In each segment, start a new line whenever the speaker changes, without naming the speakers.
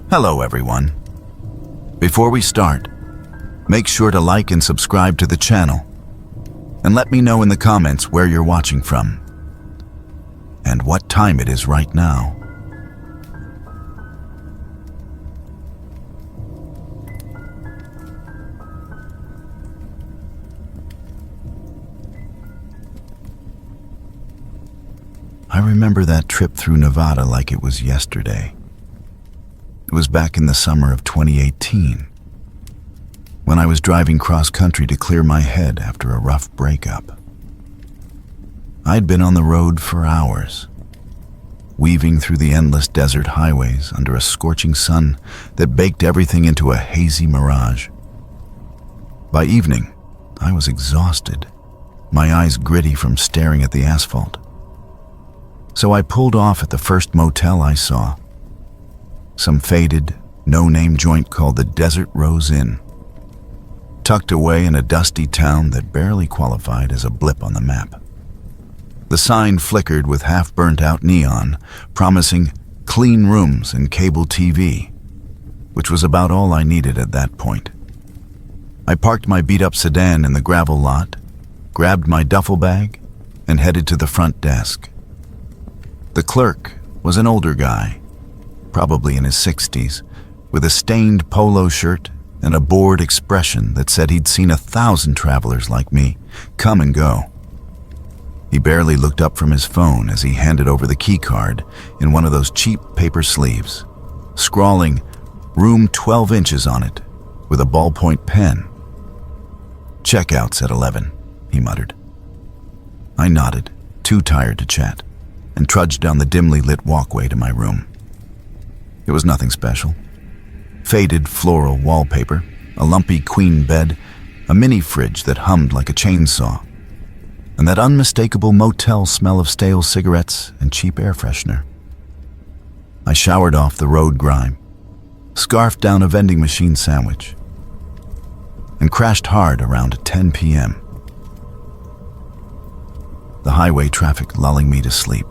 Hello everyone. Before we start, make sure to like and subscribe to the channel, and let me know in the comments where you're watching from and what time it is right now. I remember that trip through Nevada like it was yesterday. It was back in the summer of 2018, when I was driving cross-country to clear my head after a rough breakup. I'd been on the road for hours, weaving through the endless desert highways under a scorching sun that baked everything into a hazy mirage. By evening, I was exhausted, my eyes gritty from staring at the asphalt. So I pulled off at the first motel I saw, some faded, no-name joint called the Desert Rose Inn, tucked away in a dusty town that barely qualified as a blip on the map. The sign flickered with half-burnt-out neon, promising clean rooms and cable TV, which was about all I needed at that point. I parked my beat-up sedan in the gravel lot, grabbed my duffel bag, and headed to the front desk. The clerk was an older guy, probably in his 60s, with a stained polo shirt and a bored expression that said he'd seen 1,000 travelers like me come and go. He barely looked up from his phone as he handed over the key card in one of those cheap paper sleeves, scrawling "Room 12 inches" on it with a ballpoint pen. "Checkouts at 11, he muttered. I nodded, too tired to chat, and trudged down the dimly lit walkway to my room. It was nothing special. Faded floral wallpaper, a lumpy queen bed, a mini fridge that hummed like a chainsaw, and that unmistakable motel smell of stale cigarettes and cheap air freshener. I showered off the road grime, scarfed down a vending machine sandwich, and crashed hard around 10 p.m. The highway traffic lulling me to sleep.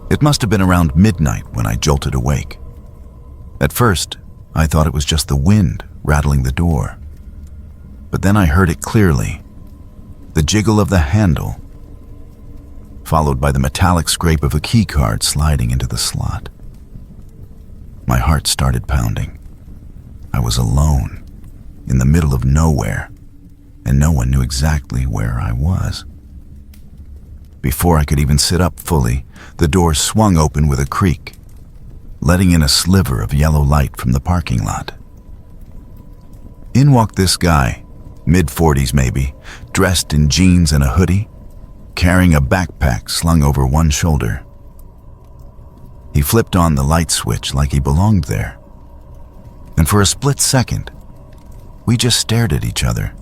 It must have been around midnight when I jolted awake. At first, I thought it was just the wind rattling the door. But then I heard it clearly, the jiggle of the handle, followed by the metallic scrape of a key card sliding into the slot. My heart started pounding. I was alone, in the middle of nowhere, and no one knew exactly where I was. Before I could even sit up fully, the door swung open with a creak, letting in a sliver of yellow light from the parking lot. In walked this guy, mid-40s maybe, dressed in jeans and a hoodie, carrying a backpack slung over one shoulder. He flipped on the light switch like he belonged there, and for a split second, we just stared at each other.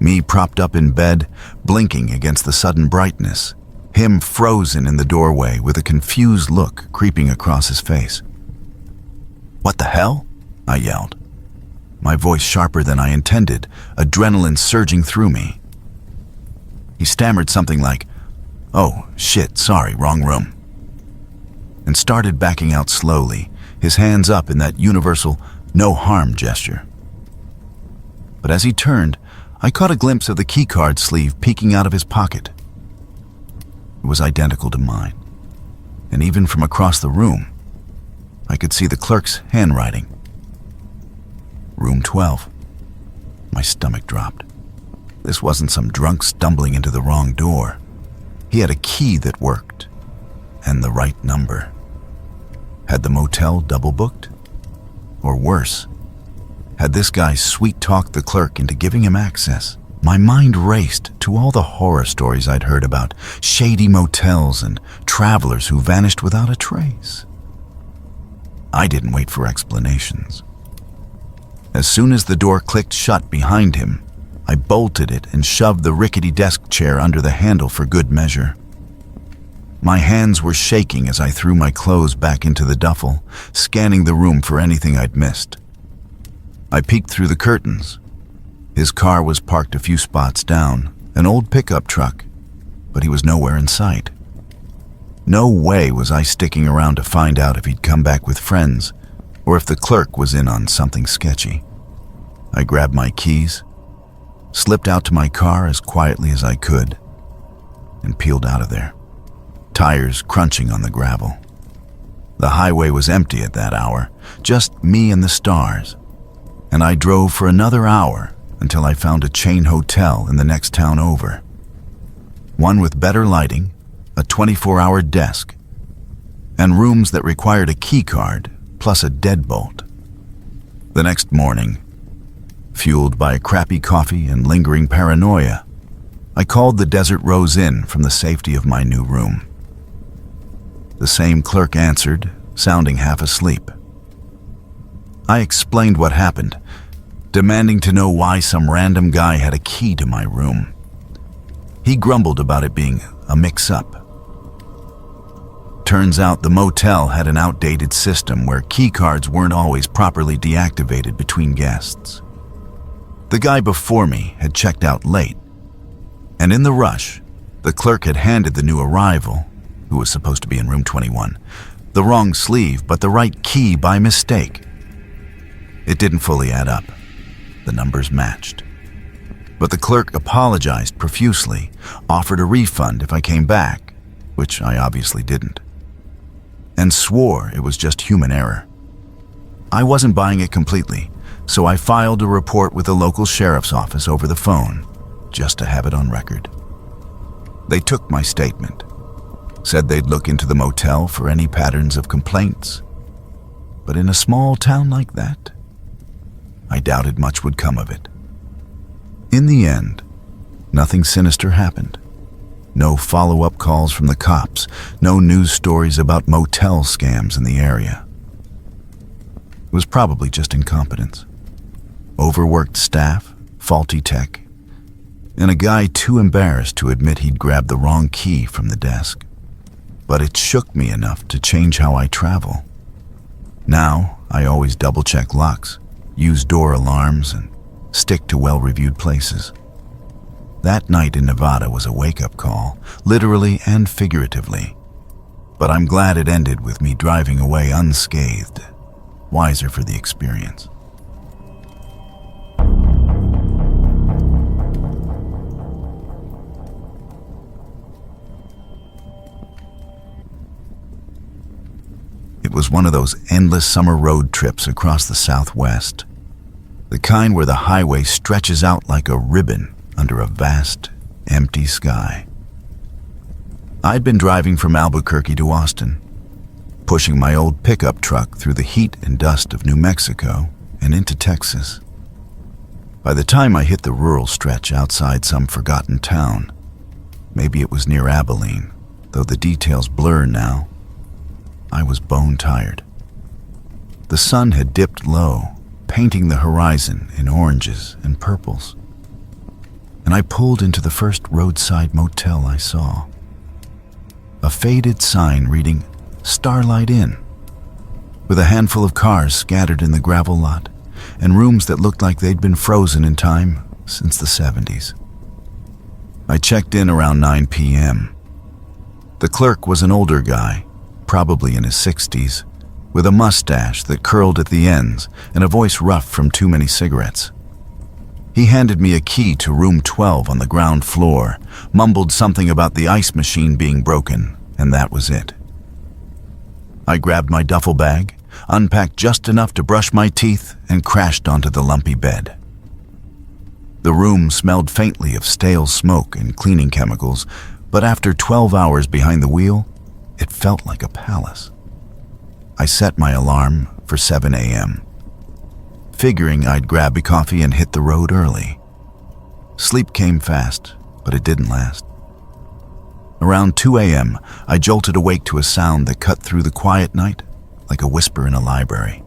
Me propped up in bed, blinking against the sudden brightness, him frozen in the doorway with a confused look creeping across his face. "What the hell?" I yelled, my voice sharper than I intended, adrenaline surging through me. He stammered something like, "Oh, shit, sorry, wrong room," and started backing out slowly, his hands up in that universal no harm gesture. But as he turned, I caught a glimpse of the keycard sleeve peeking out of his pocket. It was identical to mine, and even from across the room, I could see the clerk's handwriting. Room 12. My stomach dropped. This wasn't some drunk stumbling into the wrong door. He had a key that worked, and the right number. Had the motel double booked? Or worse, had this guy sweet-talked the clerk into giving him access? My mind raced to all the horror stories I'd heard about shady motels and travelers who vanished without a trace. I didn't wait for explanations. As soon as the door clicked shut behind him, I bolted it and shoved the rickety desk chair under the handle for good measure. My hands were shaking as I threw my clothes back into the duffel, scanning the room for anything I'd missed. I peeked through the curtains. His car was parked a few spots down, an old pickup truck, but he was nowhere in sight. No way was I sticking around to find out if he'd come back with friends or if the clerk was in on something sketchy. I grabbed my keys, slipped out to my car as quietly as I could, and peeled out of there, tires crunching on the gravel. The highway was empty at that hour, just me and the stars, and I drove for another hour until I found a chain hotel in the next town over. One with better lighting, a 24-hour desk, and rooms that required a key card plus a deadbolt. The next morning, fueled by a crappy coffee and lingering paranoia, I called the Desert Rose Inn from the safety of my new room. The same clerk answered, sounding half asleep. I explained what happened, demanding to know why some random guy had a key to my room. He grumbled about it being a mix-up. Turns out the motel had an outdated system where key cards weren't always properly deactivated between guests. The guy before me had checked out late, and in the rush, the clerk had handed the new arrival, who was supposed to be in room 21, the wrong sleeve but the right key by mistake. It didn't fully add up. The numbers matched. But the clerk apologized profusely, offered a refund if I came back, which I obviously didn't, and swore it was just human error. I wasn't buying it completely, so I filed a report with the local sheriff's office over the phone, just to have it on record. They took my statement, said they'd look into the motel for any patterns of complaints, but in a small town like that, I doubted much would come of it. In the end, nothing sinister happened. No follow-up calls from the cops, no news stories about motel scams in the area. It was probably just incompetence. Overworked staff, faulty tech, and a guy too embarrassed to admit he'd grabbed the wrong key from the desk. But it shook me enough to change how I travel. Now, I always double-check locks, use door alarms, and stick to well-reviewed places. That night in Nevada was a wake-up call, literally and figuratively. But I'm glad it ended with me driving away unscathed, wiser for the experience. It was one of those endless summer road trips across the Southwest, the kind where the highway stretches out like a ribbon under a vast, empty sky. I'd been driving from Albuquerque to Austin, pushing my old pickup truck through the heat and dust of New Mexico and into Texas. By the time I hit the rural stretch outside some forgotten town, maybe it was near Abilene, though the details blur now, I was bone tired. The sun had dipped low, painting the horizon in oranges and purples, and I pulled into the first roadside motel I saw. A faded sign reading Starlight Inn, with a handful of cars scattered in the gravel lot, and rooms that looked like they'd been frozen in time since the 70s. I checked in around 9 p.m. The clerk was an older guy, probably in his 60s, with a mustache that curled at the ends and a voice rough from too many cigarettes. He handed me a key to room 12 on the ground floor, mumbled something about the ice machine being broken, and that was it. I grabbed my duffel bag, unpacked just enough to brush my teeth, and crashed onto the lumpy bed. The room smelled faintly of stale smoke and cleaning chemicals, but after 12 hours behind the wheel, it felt like a palace. I set my alarm for 7 a.m., figuring I'd grab a coffee and hit the road early. Sleep came fast, but it didn't last. Around 2 a.m., I jolted awake to a sound that cut through the quiet night like a whisper in a library.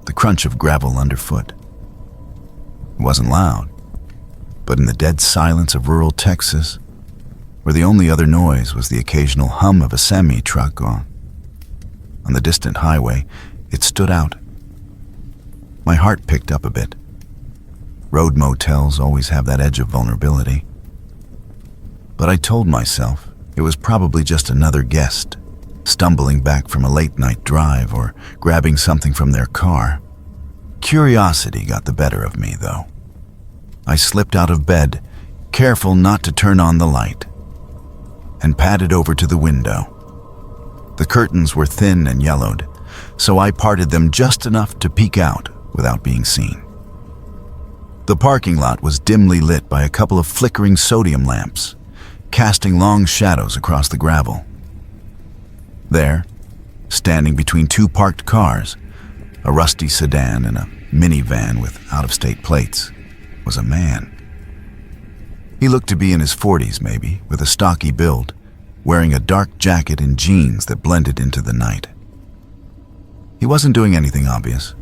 The crunch of gravel underfoot. It wasn't loud, but in the dead silence of rural Texas, where the only other noise was the occasional hum of a semi-truck on the distant highway, it stood out. My heart picked up a bit. Road motels always have that edge of vulnerability. But I told myself it was probably just another guest stumbling back from a late-night drive or grabbing something from their car. Curiosity got the better of me, though. I slipped out of bed, careful not to turn on the light, and padded over to the window. The curtains were thin and yellowed, so I parted them just enough to peek out without being seen. The parking lot was dimly lit by a couple of flickering sodium lamps, casting long shadows across the gravel. There, standing between two parked cars, a rusty sedan and a minivan with out-of-state plates, was a man. He looked to be in his 40s maybe, with a stocky build, wearing a dark jacket and jeans that blended into the night. He wasn't doing anything obvious.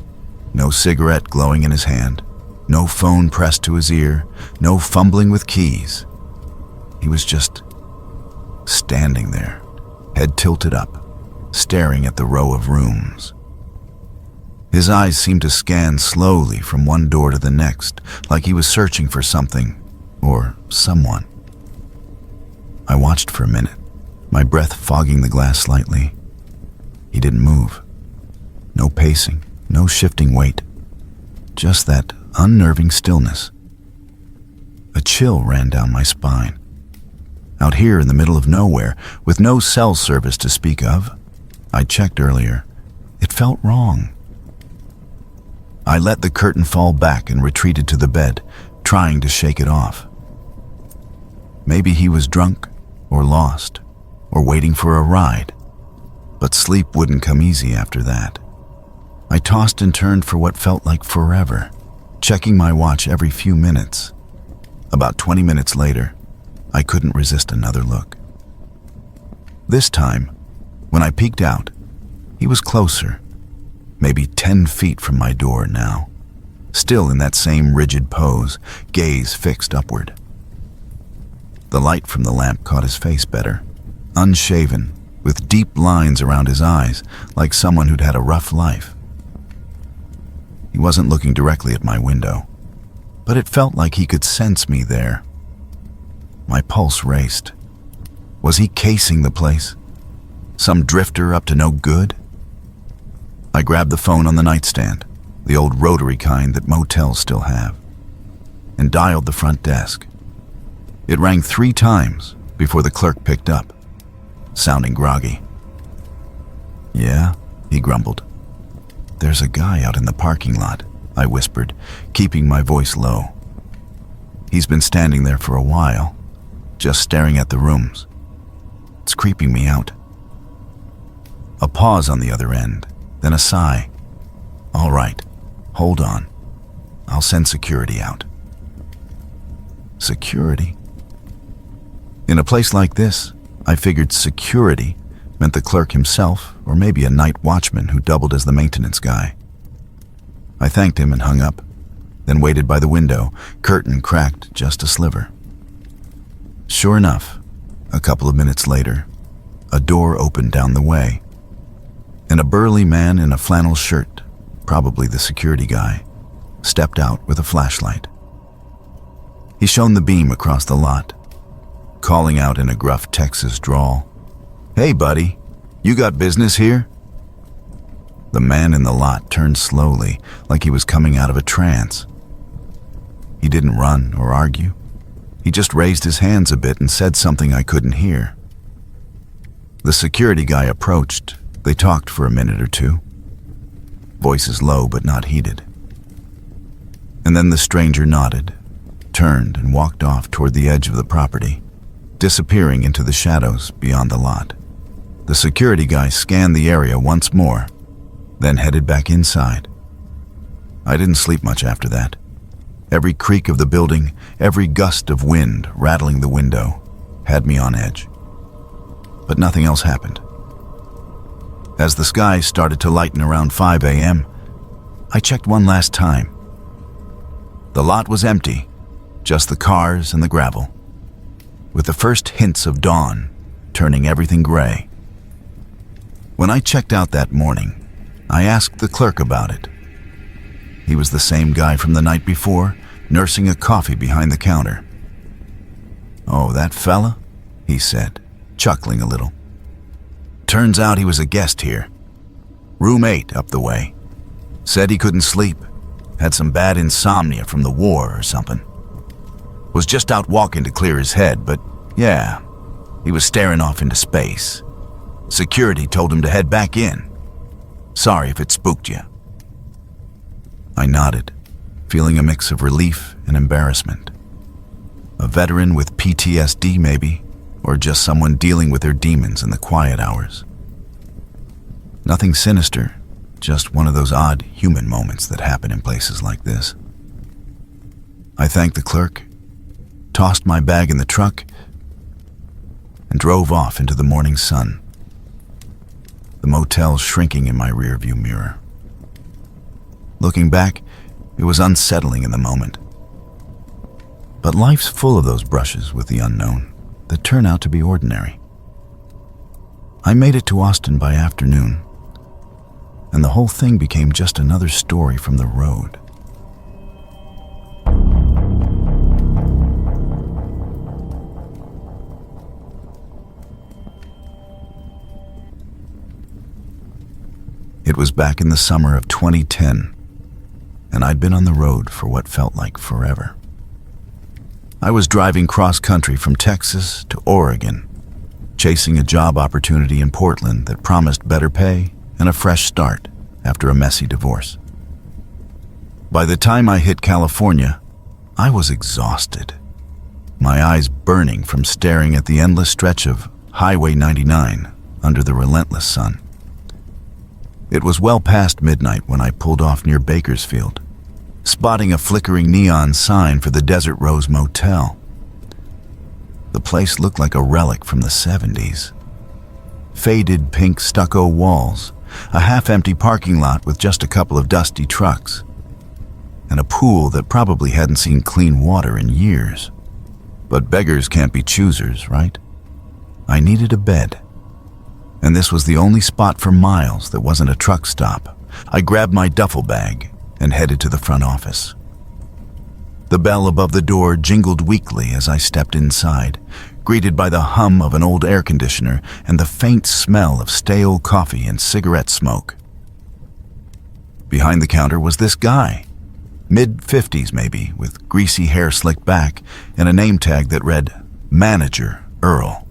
No cigarette glowing in his hand, no phone pressed to his ear, no fumbling with keys. He was just standing there, head tilted up, staring at the row of rooms. His eyes seemed to scan slowly from one door to the next, like he was searching for something or someone. I watched for a minute, my breath fogging the glass slightly. He didn't move. No pacing, no shifting weight. Just that unnerving stillness. A chill ran down my spine. Out here in the middle of nowhere, with no cell service to speak of, I checked earlier. It felt wrong. I let the curtain fall back and retreated to the bed, trying to shake it off. Maybe he was drunk, or lost, or waiting for a ride, but sleep wouldn't come easy after that. I tossed and turned for what felt like forever, checking my watch every few minutes. About 20 minutes later, I couldn't resist another look. This time, when I peeked out, he was closer, maybe 10 feet from my door now, still in that same rigid pose, gaze fixed upward. The light from the lamp caught his face better, unshaven, with deep lines around his eyes, like someone who'd had a rough life. He wasn't looking directly at my window, but it felt like he could sense me there. My pulse raced. Was he casing the place? Some drifter up to no good? I grabbed the phone on the nightstand, the old rotary kind that motels still have, and dialed the front desk. It rang 3 times before the clerk picked up, sounding groggy. "Yeah," he grumbled. "There's a guy out in the parking lot," I whispered, keeping my voice low. "He's been standing there for a while, just staring at the rooms. It's creeping me out." A pause on the other end, then a sigh. "All right, hold on. I'll send security out." Security? In a place like this, I figured security meant the clerk himself, or maybe a night watchman who doubled as the maintenance guy. I thanked him and hung up, then waited by the window, curtain cracked just a sliver. Sure enough, a couple of minutes later, a door opened down the way, and a burly man in a flannel shirt, probably the security guy, stepped out with a flashlight. He shone the beam across the lot, calling out in a gruff Texas drawl, "Hey, buddy, you got business here?" The man in the lot turned slowly, like he was coming out of a trance. He didn't run or argue. He just raised his hands a bit and said something I couldn't hear. The security guy approached. They talked for a minute or two, voices low but not heated. And then the stranger nodded, turned and walked off toward the edge of the property, disappearing into the shadows beyond the lot. The security guy scanned the area once more, then headed back inside. I didn't sleep much after that. Every creak of the building, every gust of wind rattling the window had me on edge. But nothing else happened. As the sky started to lighten around 5 a.m., I checked one last time. The lot was empty, just the cars and the gravel, with the first hints of dawn turning everything gray. When I checked out that morning, I asked the clerk about it. He was the same guy from the night before, nursing a coffee behind the counter. "Oh, that fella?" he said, chuckling a little. turns out he was a guest here. Room 8 up the way. Said he couldn't sleep. Had some bad insomnia from the war or something. Was just out walking to clear his head, but yeah, he was staring off into space. Security told him to head back in. Sorry if it spooked you. I nodded, feeling a mix of relief and embarrassment. A veteran with PTSD maybe, or just someone dealing with their demons in the quiet hours. Nothing sinister, just one of those odd human moments that happen in places like this. I thanked the clerk, tossed my bag in the truck, and drove off into the morning sun. The motel shrinking in my rearview mirror. Looking back, it was unsettling in the moment. But life's full of those brushes with the unknown that turn out to be ordinary. I made it to Austin by afternoon, and the whole thing became just another story from the road. It was back in the summer of 2010, and I'd been on the road for what felt like forever. I was driving cross-country from Texas to Oregon, chasing a job opportunity in Portland that promised better pay and a fresh start after a messy divorce. By the time I hit California, I was exhausted, my eyes burning from staring at the endless stretch of Highway 99 under the relentless sun. It was well past midnight when I pulled off near Bakersfield, spotting a flickering neon sign for the Desert Rose Motel. The place looked like a relic from the 70s. Faded pink stucco walls, a half-empty parking lot with just a couple of dusty trucks, and a pool that probably hadn't seen clean water in years. But beggars can't be choosers, right? I needed a bed, and this was the only spot for miles that wasn't a truck stop. I grabbed my duffel bag and headed to the front office. The bell above the door jingled weakly as I stepped inside, greeted by the hum of an old air conditioner and the faint smell of stale coffee and cigarette smoke. Behind the counter was this guy, mid-50s maybe, with greasy hair slicked back and a name tag that read, Manager Earl.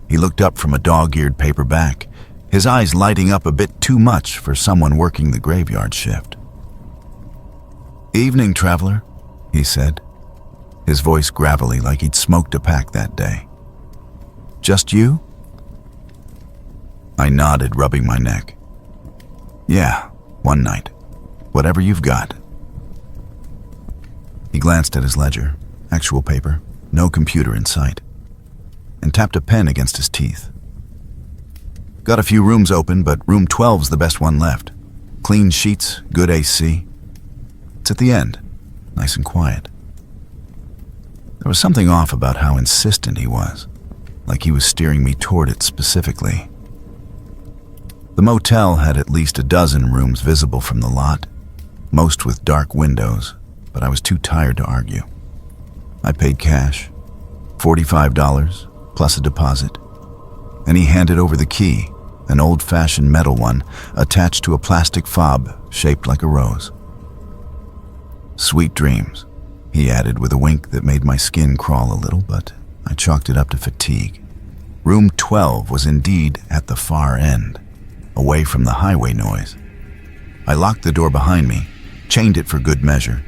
He looked up from a dog-eared paper back, his eyes lighting up a bit too much for someone working the graveyard shift. "Evening, traveler," he said, his voice gravelly like he'd smoked a pack that day. "Just you?" I nodded, rubbing my neck. "Yeah, one night. Whatever you've got." He glanced at his ledger, actual paper, no computer in sight, and tapped a pen against his teeth. "Got a few rooms open, but room 12's the best one left. Clean sheets, good AC. It's at the end, nice and quiet." There was something off about how insistent he was, like he was steering me toward it specifically. The motel had at least a dozen rooms visible from the lot, most with dark windows, but I was too tired to argue. I paid cash, $45 plus a deposit, and he handed over the key, an old-fashioned metal one attached to a plastic fob shaped like a rose. "Sweet dreams," he added with a wink that made my skin crawl a little, but I chalked it up to fatigue. Room 12 was indeed at the far end, away from the highway noise. I locked the door behind me, chained it for good measure,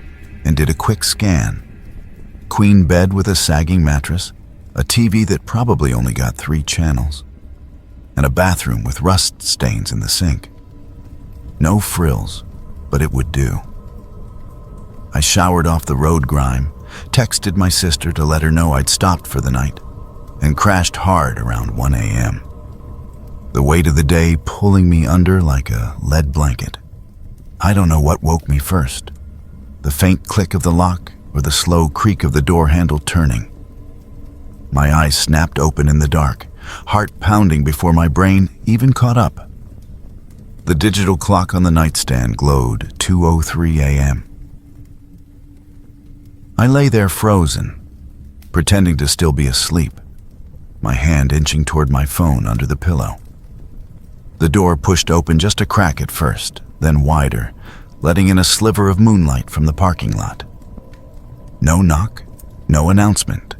and did a quick scan. Queen bed with a sagging mattress, a TV that probably only got 3 channels, and a bathroom with rust stains in the sink. No frills, but it would do. I showered off the road grime, texted my sister to let her know I'd stopped for the night, and crashed hard around 1 a.m. The weight of the day pulling me under like a lead blanket. I don't know what woke me first, the faint click of the lock or the slow creak of the door handle turning. My eyes snapped open in the dark, heart pounding before my brain even caught up. The digital clock on the nightstand glowed 2:03 a.m. I lay there frozen, pretending to still be asleep, my hand inching toward my phone under the pillow. The door pushed open just a crack at first, then wider, letting in a sliver of moonlight from the parking lot. No knock, no announcement,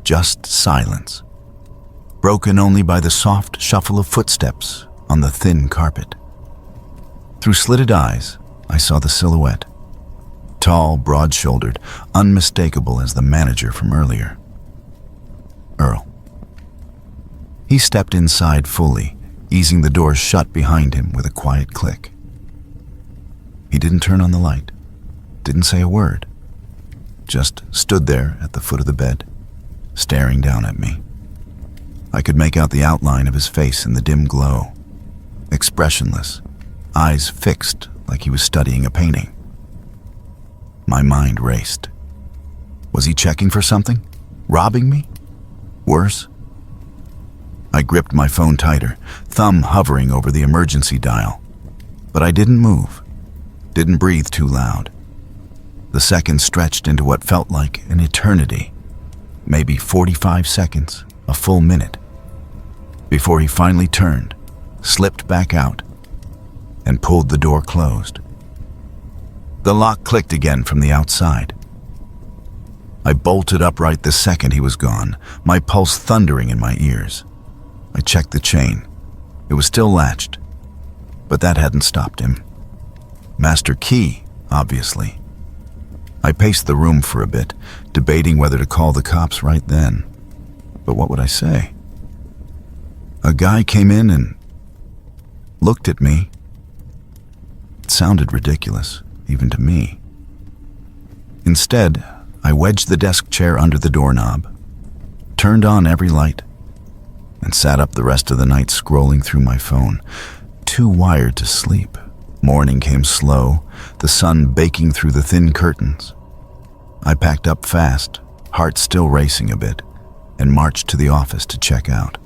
just silence, broken only by the soft shuffle of footsteps on the thin carpet. Through slitted eyes, I saw the silhouette. Tall, broad-shouldered, unmistakable as the manager from earlier. Earl. He stepped inside fully, easing the doors shut behind him with a quiet click. He didn't turn on the light, didn't say a word, just stood there at the foot of the bed, staring down at me. I could make out the outline of his face in the dim glow, expressionless, eyes fixed like he was studying a painting. My mind raced. Was he checking for something? Robbing me? Worse? I gripped my phone tighter, thumb hovering over the emergency dial. But I didn't move, didn't breathe too loud. The seconds stretched into what felt like an eternity, maybe 45 seconds, a full minute, before he finally turned, slipped back out, and pulled the door closed. The lock clicked again from the outside. I bolted upright the second he was gone, my pulse thundering in my ears. I checked the chain. It was still latched, but that hadn't stopped him. Master key, obviously. I paced the room for a bit, debating whether to call the cops right then. But what would I say? A guy came in and looked at me. It sounded ridiculous, even to me. Instead, I wedged the desk chair under the doorknob, turned on every light, and sat up the rest of the night scrolling through my phone, too wired to sleep. Morning came slow, the sun baking through the thin curtains. I packed up fast, heart still racing a bit, and marched to the office to check out.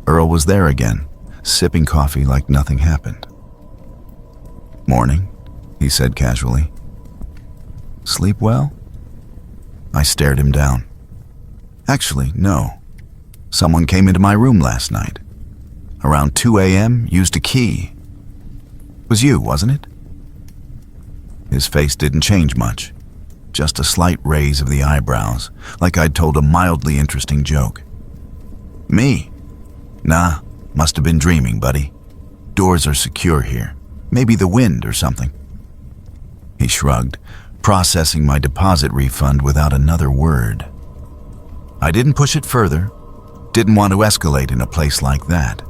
Earl was there again, sipping coffee like nothing happened. "Morning," he said casually. "Sleep well?" I stared him down. "Actually, no. Someone came into my room last night. Around 2 a.m., used a key. Was you, wasn't it?" His face didn't change much, just a slight raise of the eyebrows, like I'd told a mildly interesting joke. "Me? Nah, must have been dreaming, buddy. Doors are secure here. Maybe the wind or something." He shrugged, processing my deposit refund without another word. I didn't push it further, didn't want to escalate in a place like that.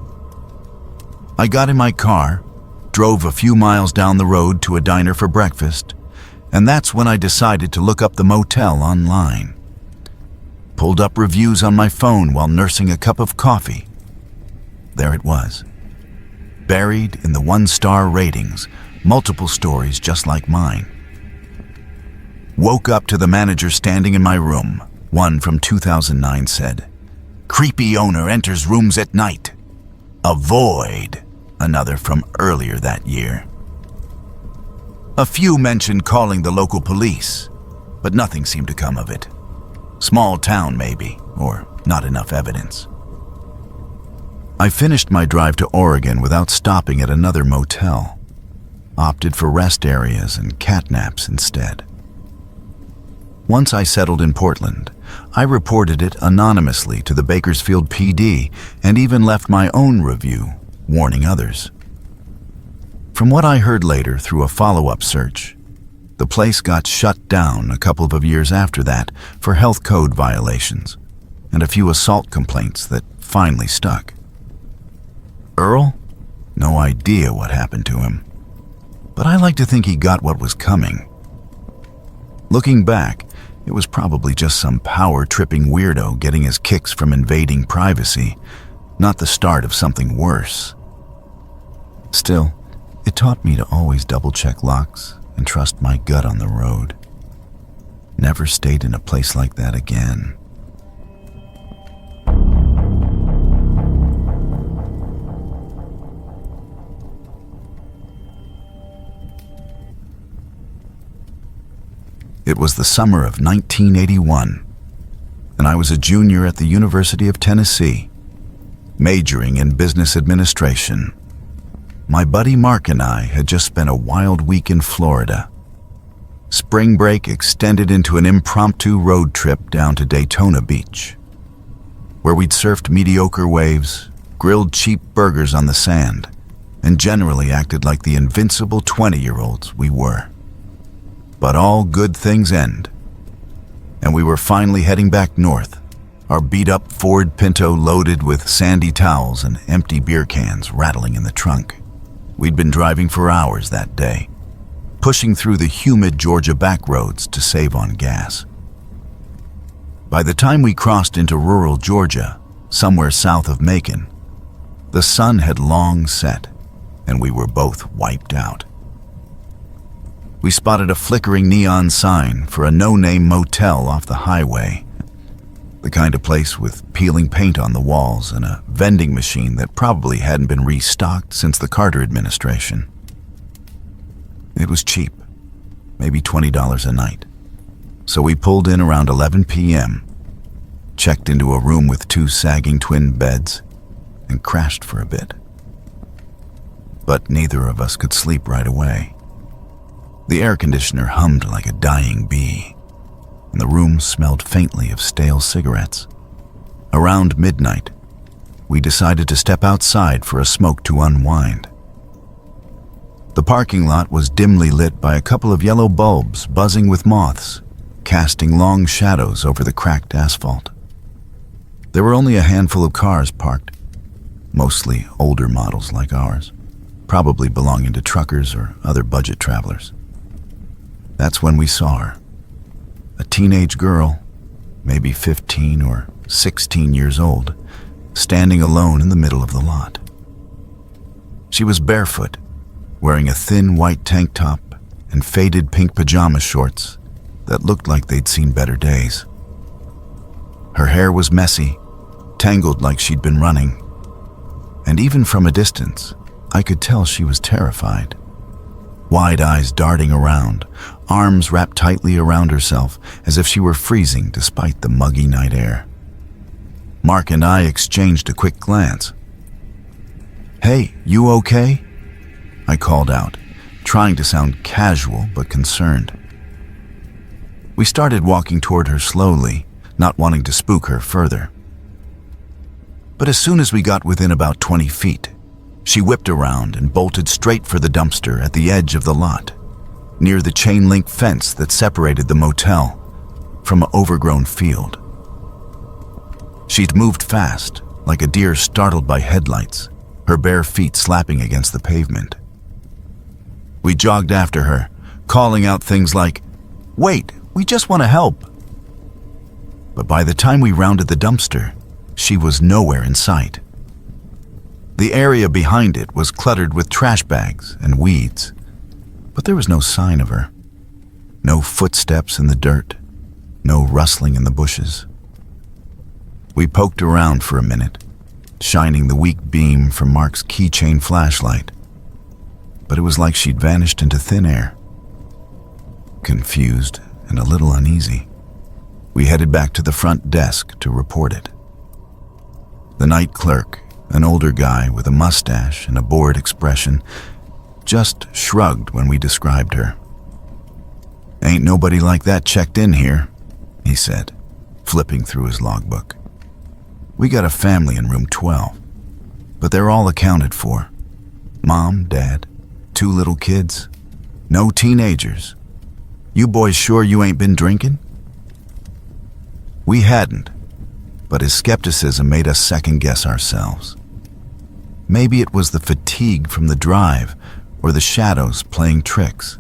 I got in my car, drove a few miles down the road to a diner for breakfast, and that's when I decided to look up the motel online. Pulled up reviews on my phone while nursing a cup of coffee. There it was. Buried in the 1-star ratings, multiple stories just like mine. Woke up to the manager standing in my room. One from 2009 said, "Creepy owner enters rooms at night. Avoid." Another from earlier that year. A few mentioned calling the local police, but nothing seemed to come of it. Small town maybe, or not enough evidence. I finished my drive to Oregon without stopping at another motel. Opted for rest areas and cat naps instead. Once I settled in Portland, I reported it anonymously to the Bakersfield PD and even left my own review, warning others. From what I heard later through a follow-up search, the place got shut down a couple of years after that for health code violations and a few assault complaints that finally stuck. Earl? No idea what happened to him, but I like to think he got what was coming. Looking back, it was probably just some power-tripping weirdo getting his kicks from invading privacy, not the start of something worse. Still, it taught me to always double-check locks and trust my gut on the road. Never stayed in a place like that again. It was the summer of 1981. and I was a junior at the University of Tennessee, majoring in business administration. My buddy Mark and I had just spent a wild week in Florida. Spring break extended into an impromptu road trip down to Daytona Beach, where we'd surfed mediocre waves, grilled cheap burgers on the sand, and generally acted like the invincible 20-year-olds we were. But all good things end, and we were finally heading back north, our beat-up Ford Pinto loaded with sandy towels and empty beer cans rattling in the trunk. We'd been driving for hours that day, pushing through the humid Georgia back roads to save on gas. By the time we crossed into rural Georgia, somewhere south of Macon, the sun had long set, and we were both wiped out. We spotted a flickering neon sign for a no-name motel off the highway, the kind of place with peeling paint on the walls and a vending machine that probably hadn't been restocked since the Carter administration. It was cheap, maybe $20 a night. So we pulled in around 11 p.m., checked into a room with 2 sagging twin beds, and crashed for a bit. But neither of us could sleep right away. The air conditioner hummed like a dying bee, and the room smelled faintly of stale cigarettes. Around midnight, we decided to step outside for a smoke to unwind. The parking lot was dimly lit by a couple of yellow bulbs buzzing with moths, casting long shadows over the cracked asphalt. There were only a handful of cars parked, mostly older models like ours, probably belonging to truckers or other budget travelers. That's when we saw her. A teenage girl, maybe 15 or 16 years old, standing alone in the middle of the lot. She was barefoot, wearing a thin white tank top and faded pink pajama shorts that looked like they'd seen better days. Her hair was messy, tangled like she'd been running, and even from a distance, I could tell she was terrified. Wide eyes darting around, arms wrapped tightly around herself as if she were freezing despite the muggy night air. Mark and I exchanged a quick glance. "Hey, you okay?" I called out, trying to sound casual but concerned. We started walking toward her slowly, not wanting to spook her further. But as soon as we got within about 20 feet, she whipped around and bolted straight for the dumpster at the edge of the lot, near the chain-link fence that separated the motel from an overgrown field. She'd moved fast, like a deer startled by headlights, her bare feet slapping against the pavement. We jogged after her, calling out things like, "Wait, we just want to help." But by the time we rounded the dumpster, she was nowhere in sight. The area behind it was cluttered with trash bags and weeds, but there was no sign of her. No footsteps in the dirt, no rustling in the bushes. We poked around for a minute, shining the weak beam from Mark's keychain flashlight, but it was like she'd vanished into thin air. Confused and a little uneasy, we headed back to the front desk to report it. The night clerk, an older guy with a mustache and a bored expression, just shrugged when we described her. "Ain't nobody like that checked in here," he said, flipping through his logbook. "We got a family in room 12, but they're all accounted for. Mom, Dad, 2 little kids, no teenagers. You boys sure you ain't been drinking?" We hadn't, but his skepticism made us second-guess ourselves. Maybe it was the fatigue from the drive or the shadows playing tricks.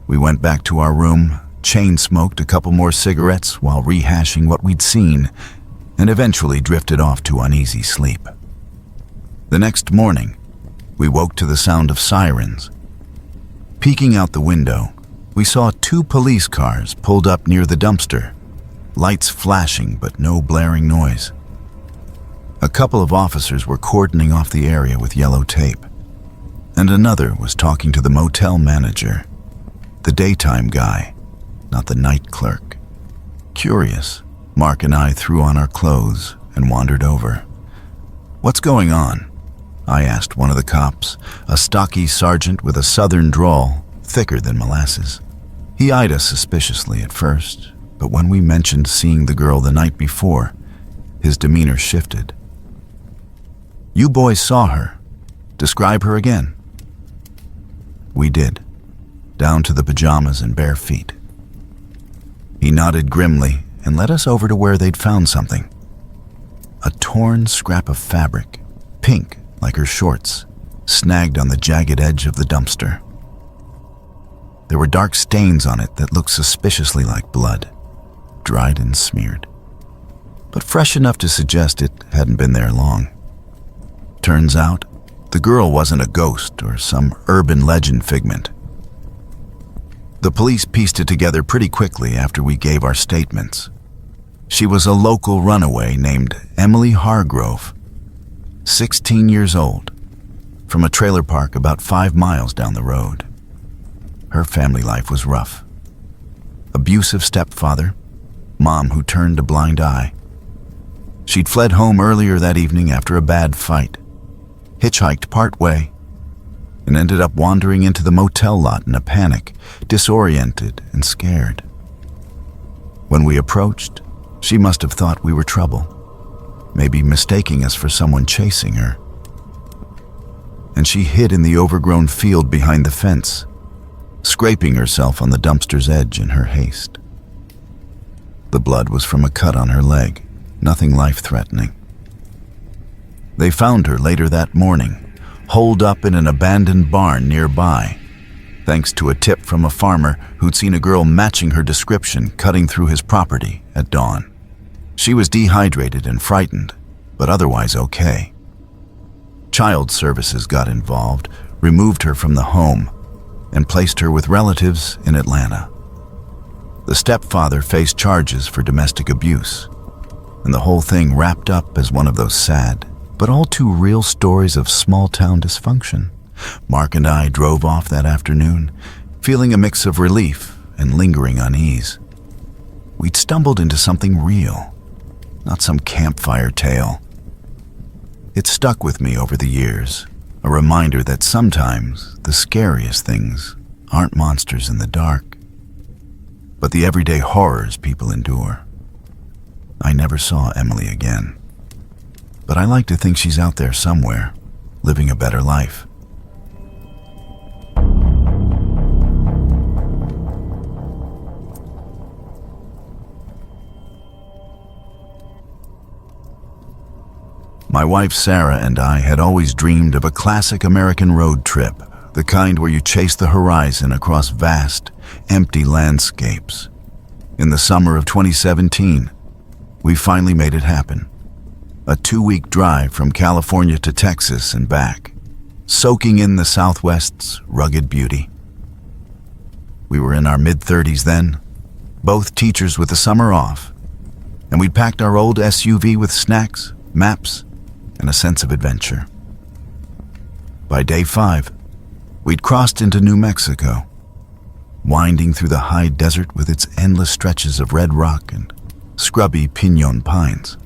We went back to our room, chain-smoked a couple more cigarettes while rehashing what we'd seen, and eventually drifted off to uneasy sleep. The next morning, we woke to the sound of sirens. Peeking out the window, we saw 2 police cars pulled up near the dumpster, lights flashing but no blaring noise. A couple of officers were cordoning off the area with yellow tape, and another was talking to the motel manager, the daytime guy, not the night clerk. Curious, Mark and I threw on our clothes and wandered over. "What's going on?" I asked one of the cops, a stocky sergeant with a southern drawl thicker than molasses. He eyed us suspiciously at first, but when we mentioned seeing the girl the night before, his demeanor shifted. "You boys saw her. Describe her again." We did, down to the pajamas and bare feet. He nodded grimly and led us over to where they'd found something. A torn scrap of fabric, pink like her shorts, snagged on the jagged edge of the dumpster. There were dark stains on it that looked suspiciously like blood, dried and smeared, but fresh enough to suggest it hadn't been there long. Turns out, the girl wasn't a ghost or some urban legend figment. The police pieced it together pretty quickly after we gave our statements. She was a local runaway named Emily Hargrove, 16 years old, from a trailer park about 5 miles down the road. Her family life was rough. Abusive stepfather, mom who turned a blind eye. She'd fled home earlier that evening after a bad fight, hitchhiked part way, and ended up wandering into the motel lot in a panic, disoriented and scared. When we approached, she must have thought we were trouble, maybe mistaking us for someone chasing her. And she hid in the overgrown field behind the fence, scraping herself on the dumpster's edge in her haste. The blood was from a cut on her leg, nothing life-threatening. They found her later that morning, holed up in an abandoned barn nearby, thanks to a tip from a farmer who'd seen a girl matching her description cutting through his property at dawn. She was dehydrated and frightened, but otherwise okay. Child services got involved, removed her from the home, and placed her with relatives in Atlanta. The stepfather faced charges for domestic abuse, and the whole thing wrapped up as one of those sad, but all too real stories of small-town dysfunction. Mark and I drove off that afternoon, feeling a mix of relief and lingering unease. We'd stumbled into something real, not some campfire tale. It stuck with me over the years, a reminder that sometimes the scariest things aren't monsters in the dark, but the everyday horrors people endure. I never saw Emily again, but I like to think she's out there somewhere, living a better life. My wife Sarah and I had always dreamed of a classic American road trip, the kind where you chase the horizon across vast, empty landscapes. In the summer of 2017, we finally made it happen. A 2-week drive from California to Texas and back, soaking in the Southwest's rugged beauty. We were in our mid-30s then, both teachers with the summer off, and we'd packed our old SUV with snacks, maps, and a sense of adventure. By day 5, we'd crossed into New Mexico, winding through the high desert with its endless stretches of red rock and scrubby piñon pines.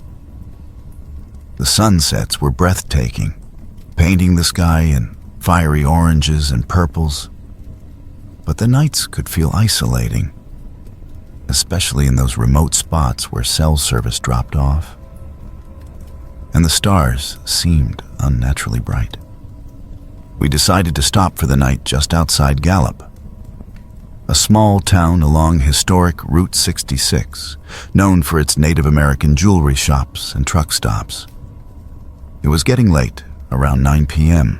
The sunsets were breathtaking, painting the sky in fiery oranges and purples, but the nights could feel isolating, especially in those remote spots where cell service dropped off. And the stars seemed unnaturally bright. We decided to stop for the night just outside Gallup, a small town along historic Route 66, known for its Native American jewelry shops and truck stops. It was getting late, around 9 p.m.,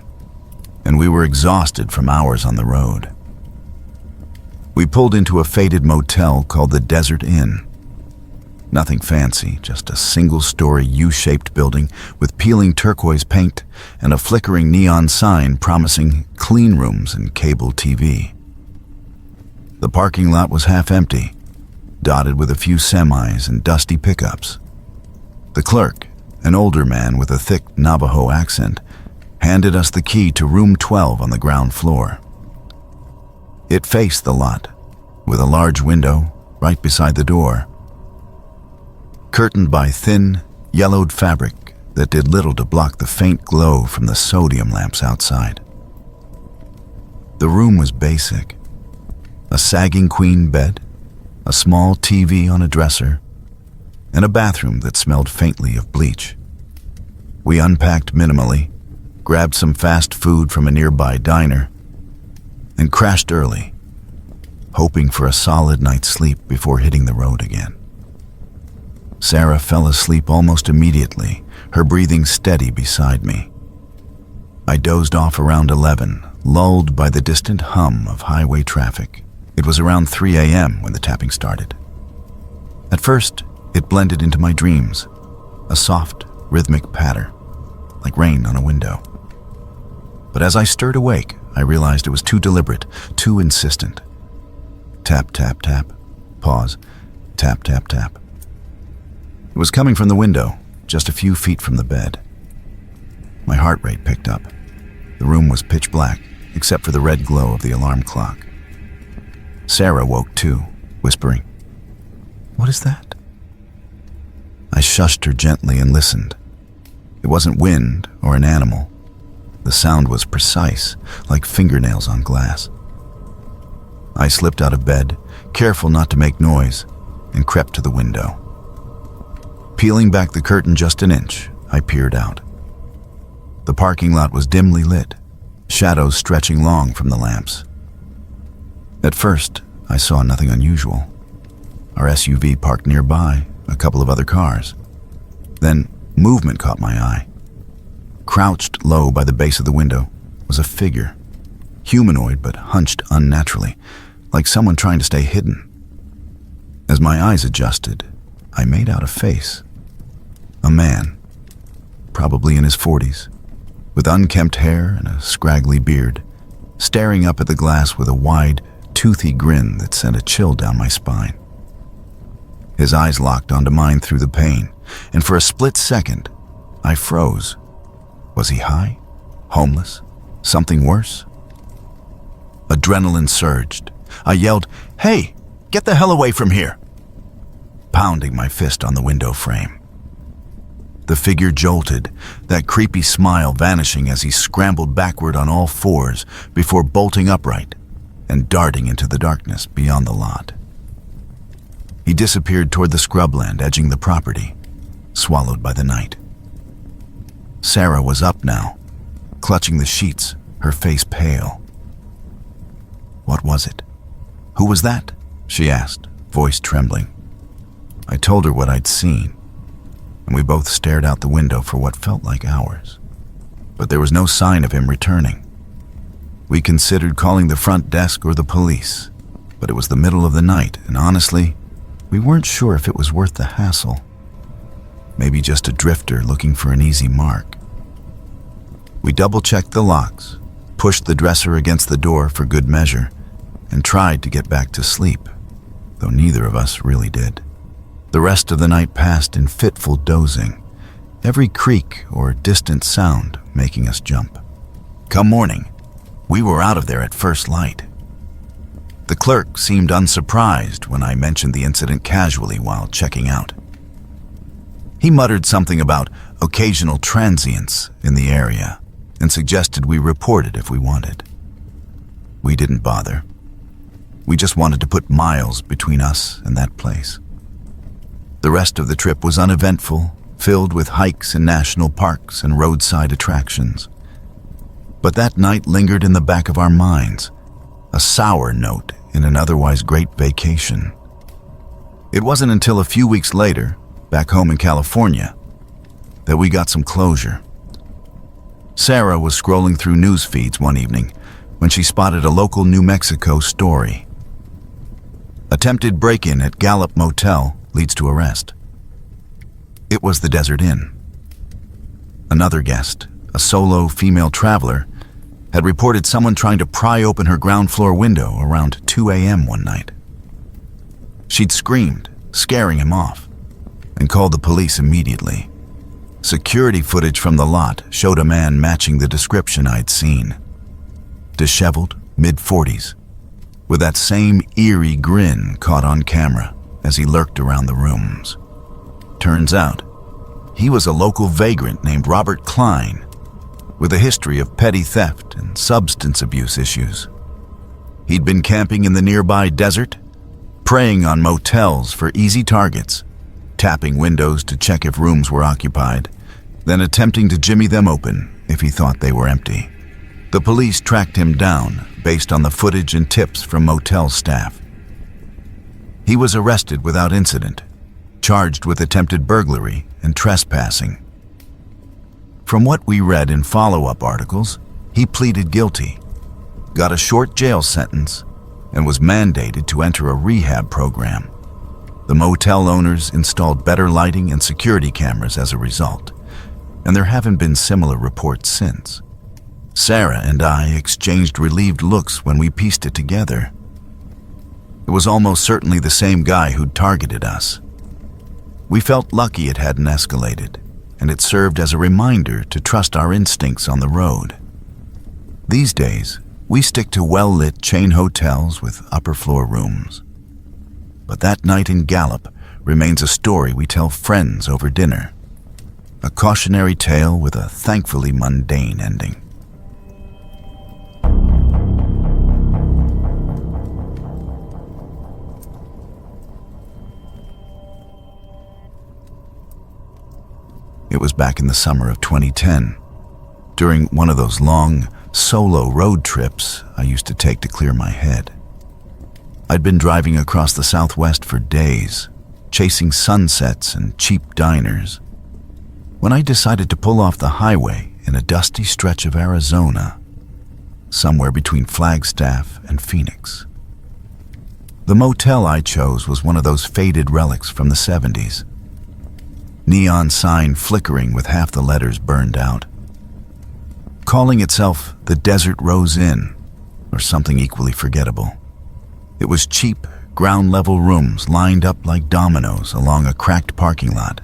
and we were exhausted from hours on the road. We pulled into a faded motel called the Desert Inn. Nothing fancy, just a single-story U-shaped building with peeling turquoise paint and a flickering neon sign promising clean rooms and cable TV. The parking lot was half empty, dotted with a few semis and dusty pickups. The clerk, an older man with a thick Navajo accent, handed us the key to room 12 on the ground floor. It faced the lot, with a large window right beside the door. curtained by thin, yellowed fabric that did little to block the faint glow from the sodium lamps outside. The room was basic. A sagging queen bed, a small TV on a dresser, and a bathroom that smelled faintly of bleach. We unpacked minimally, grabbed some fast food from a nearby diner, and crashed early, hoping for a solid night's sleep before hitting the road again. Sarah fell asleep almost immediately, her breathing steady beside me. I dozed off around 11, lulled by the distant hum of highway traffic. It was around 3 a.m. when the tapping started. At first, it blended into my dreams, a soft, rhythmic patter, like rain on a window. But as I stirred awake, I realized it was too deliberate, too insistent. Tap, tap, tap. Pause. Tap, tap, tap. It was coming from the window, just a few feet from the bed. My heart rate picked up. The room was pitch black, except for the red glow of the alarm clock. Sarah woke too, whispering, "What is that?" I shushed her gently and listened. It wasn't wind or an animal. The sound was precise, like fingernails on glass. I slipped out of bed, careful not to make noise, and crept to the window. Peeling back the curtain just an inch, I peered out. The parking lot was dimly lit, shadows stretching long from the lamps. At first, I saw nothing unusual. Our SUV parked nearby, a couple of other cars. Then, movement caught my eye. Crouched low by the base of the window was a figure, humanoid but hunched unnaturally, like someone trying to stay hidden. As my eyes adjusted, I made out a face. A man, probably in his 40s, with unkempt hair and a scraggly beard, staring up at the glass with a wide, toothy grin that sent a chill down my spine. His eyes locked onto mine through the pane, and for a split second, I froze. Was he high? Homeless? Something worse? Adrenaline surged. I yelled, "Hey, get the hell away from here!" pounding my fist on the window frame. The figure jolted, that creepy smile vanishing as he scrambled backward on all fours before bolting upright and darting into the darkness beyond the lot. He disappeared toward the scrubland edging the property, swallowed by the night. Sarah was up now, clutching the sheets, her face pale. "What was it? Who was that?" she asked, voice trembling. I told her what I'd seen, and we both stared out the window for what felt like hours. But there was no sign of him returning. We considered calling the front desk or the police, but it was the middle of the night, and honestly, we weren't sure if it was worth the hassle. Maybe just a drifter looking for an easy mark. We double-checked the locks, pushed the dresser against the door for good measure, and tried to get back to sleep, though neither of us really did. The rest of the night passed in fitful dozing, every creak or distant sound making us jump. Come morning, we were out of there at first light. The clerk seemed unsurprised when I mentioned the incident casually while checking out. He muttered something about occasional transients in the area and suggested we report it if we wanted. We didn't bother. We just wanted to put miles between us and that place. The rest of the trip was uneventful, filled with hikes in national parks and roadside attractions. But that night lingered in the back of our minds, a sour note in an otherwise great vacation. It wasn't until a few weeks later, back home in California, that we got some closure. Sarah was scrolling through news feeds one evening when she spotted a local New Mexico story. Attempted break-in at Gallup Motel leads to arrest. It was the Desert Inn. Another guest, a solo female traveler, had reported someone trying to pry open her ground floor window around 2 a.m. one night. She'd screamed, scaring him off, and called the police immediately. Security footage from the lot showed a man matching the description I'd seen. Disheveled, mid-40s, with that same eerie grin caught on camera as he lurked around the rooms. Turns out, he was a local vagrant named Robert Klein, with a history of petty theft and substance abuse issues. He'd been camping in the nearby desert, preying on motels for easy targets, tapping windows to check if rooms were occupied, then attempting to jimmy them open if he thought they were empty. The police tracked him down based on the footage and tips from motel staff. He was arrested without incident, charged with attempted burglary and trespassing. From what we read in follow-up articles, he pleaded guilty, got a short jail sentence, and was mandated to enter a rehab program. The motel owners installed better lighting and security cameras as a result, and there haven't been similar reports since. Sarah and I exchanged relieved looks when we pieced it together. It was almost certainly the same guy who'd targeted us. We felt lucky it hadn't escalated, and it served as a reminder to trust our instincts on the road. These days, we stick to well-lit chain hotels with upper-floor rooms. But that night in Gallup remains a story we tell friends over dinner. A cautionary tale with a thankfully mundane ending. It was back in the summer of 2010, during one of those long, solo road trips I used to take to clear my head. I'd been driving across the Southwest for days, chasing sunsets and cheap diners, when I decided to pull off the highway in a dusty stretch of Arizona, somewhere between Flagstaff and Phoenix. The motel I chose was one of those faded relics from the 70s. Neon sign flickering with half the letters burned out. Calling itself the Desert Rose Inn, or something equally forgettable. It was cheap, ground-level rooms lined up like dominoes along a cracked parking lot,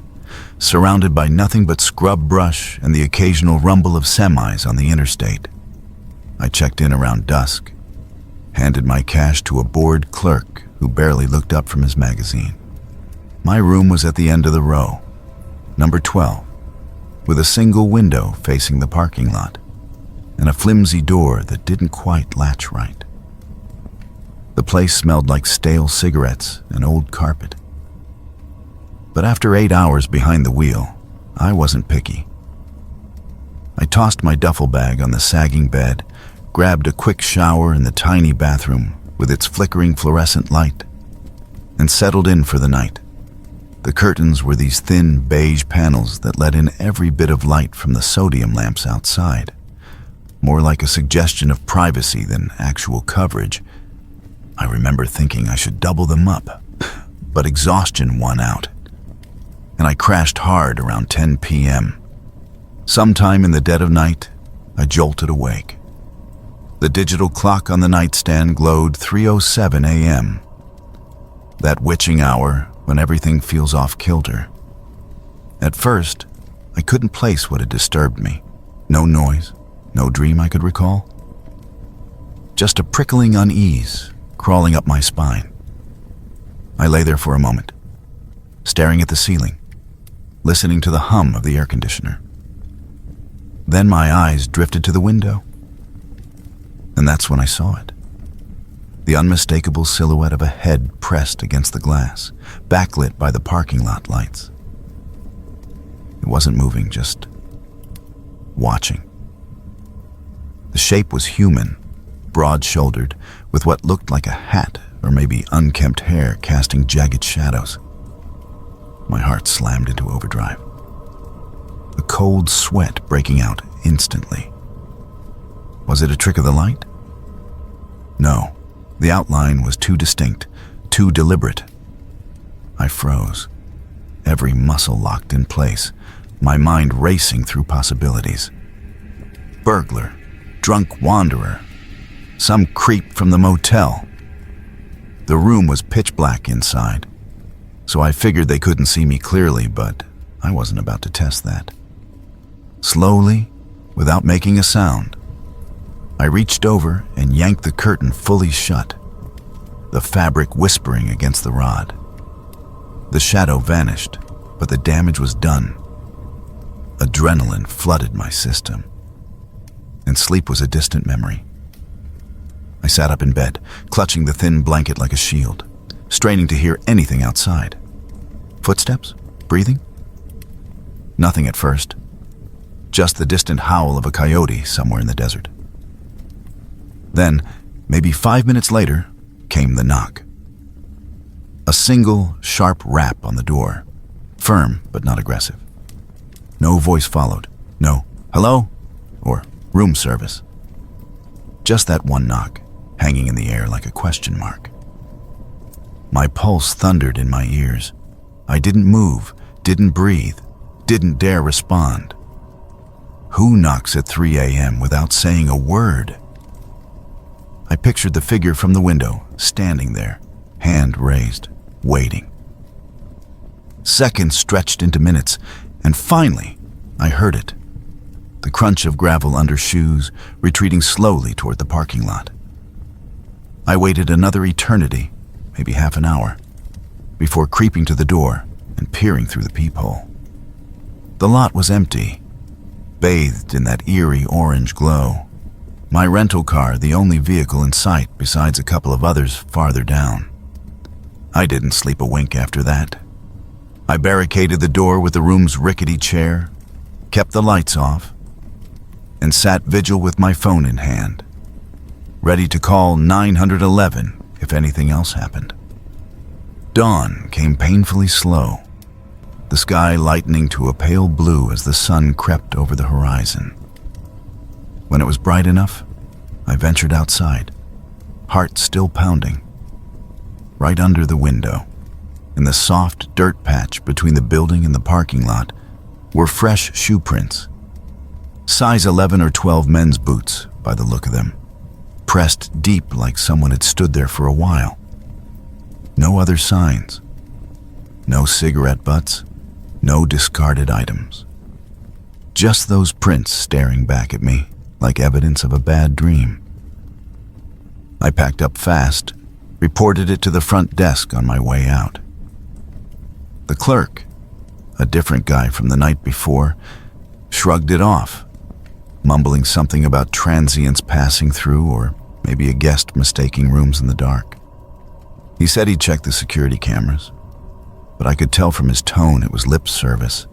surrounded by nothing but scrub brush and the occasional rumble of semis on the interstate. I checked in around dusk, handed my cash to a bored clerk who barely looked up from his magazine. My room was at the end of the row, number 12, with a single window facing the parking lot and a flimsy door that didn't quite latch right. The place smelled like stale cigarettes and old carpet. But after 8 hours behind the wheel, I wasn't picky. I tossed my duffel bag on the sagging bed, grabbed a quick shower in the tiny bathroom with its flickering fluorescent light, and settled in for the night. The curtains were these thin beige panels that let in every bit of light from the sodium lamps outside, more like a suggestion of privacy than actual coverage. I remember thinking I should double them up, but exhaustion won out, and I crashed hard around 10 p.m. Sometime in the dead of night, I jolted awake. The digital clock on the nightstand glowed 3:07 a.m., that witching hour when everything feels off-kilter. At first, I couldn't place what had disturbed me. No noise, no dream I could recall. Just a prickling unease crawling up my spine. I lay there for a moment, staring at the ceiling, listening to the hum of the air conditioner. Then my eyes drifted to the window, and that's when I saw it. The unmistakable silhouette of a head pressed against the glass, backlit by the parking lot lights. It wasn't moving, just watching. The shape was human, broad-shouldered, with what looked like a hat or maybe unkempt hair casting jagged shadows. My heart slammed into overdrive, a cold sweat breaking out instantly. Was it a trick of the light? No. The outline was too distinct, too deliberate. I froze, every muscle locked in place, my mind racing through possibilities. Burglar, drunk wanderer, some creep from the motel. The room was pitch black inside, so I figured they couldn't see me clearly, but I wasn't about to test that. Slowly, without making a sound, I reached over and yanked the curtain fully shut, the fabric whispering against the rod. The shadow vanished, but the damage was done. Adrenaline flooded my system, and sleep was a distant memory. I sat up in bed, clutching the thin blanket like a shield, straining to hear anything outside. Footsteps? Breathing? Nothing at first. Just the distant howl of a coyote somewhere in the desert. Then, maybe 5 minutes later, came the knock. A single, sharp rap on the door, firm but not aggressive. No voice followed. No hello or room service. Just that one knock, hanging in the air like a question mark. My pulse thundered in my ears. I didn't move, didn't breathe, didn't dare respond. Who knocks at 3 a.m. without saying a word? I pictured the figure from the window, standing there, hand raised, waiting. Seconds stretched into minutes, and finally, I heard it. The crunch of gravel under shoes, retreating slowly toward the parking lot. I waited another eternity, maybe half an hour, before creeping to the door and peering through the peephole. The lot was empty, bathed in that eerie orange glow. My rental car, the only vehicle in sight besides a couple of others farther down. I didn't sleep a wink after that. I barricaded the door with the room's rickety chair, kept the lights off, and sat vigil with my phone in hand, ready to call 911 if anything else happened. Dawn came painfully slow, the sky lightening to a pale blue as the sun crept over the horizon. When it was bright enough, I ventured outside, heart still pounding. Right under the window, in the soft dirt patch between the building and the parking lot, were fresh shoe prints. Size 11 or 12 men's boots, by the look of them, pressed deep like someone had stood there for a while. No other signs. No cigarette butts, no discarded items. Just those prints staring back at me, like evidence of a bad dream. I packed up fast, reported it to the front desk on my way out. The clerk, a different guy from the night before, shrugged it off, mumbling something about transients passing through or maybe a guest mistaking rooms in the dark. He said he'd check the security cameras, but I could tell from his tone it was lip service.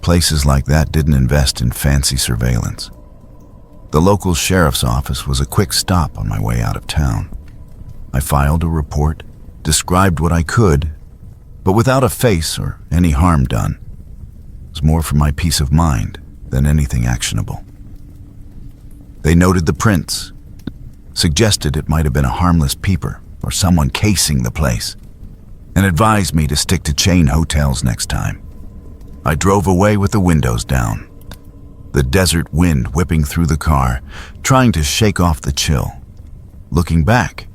Places like that didn't invest in fancy surveillance. The local sheriff's office was a quick stop on my way out of town. I filed a report, described what I could, but without a face or any harm done. It was more for my peace of mind than anything actionable. They noted the prints, suggested it might have been a harmless peeper or someone casing the place, and advised me to stick to chain hotels next time. I drove away with the windows down, the desert wind whipping through the car, trying to shake off the chill. Looking back,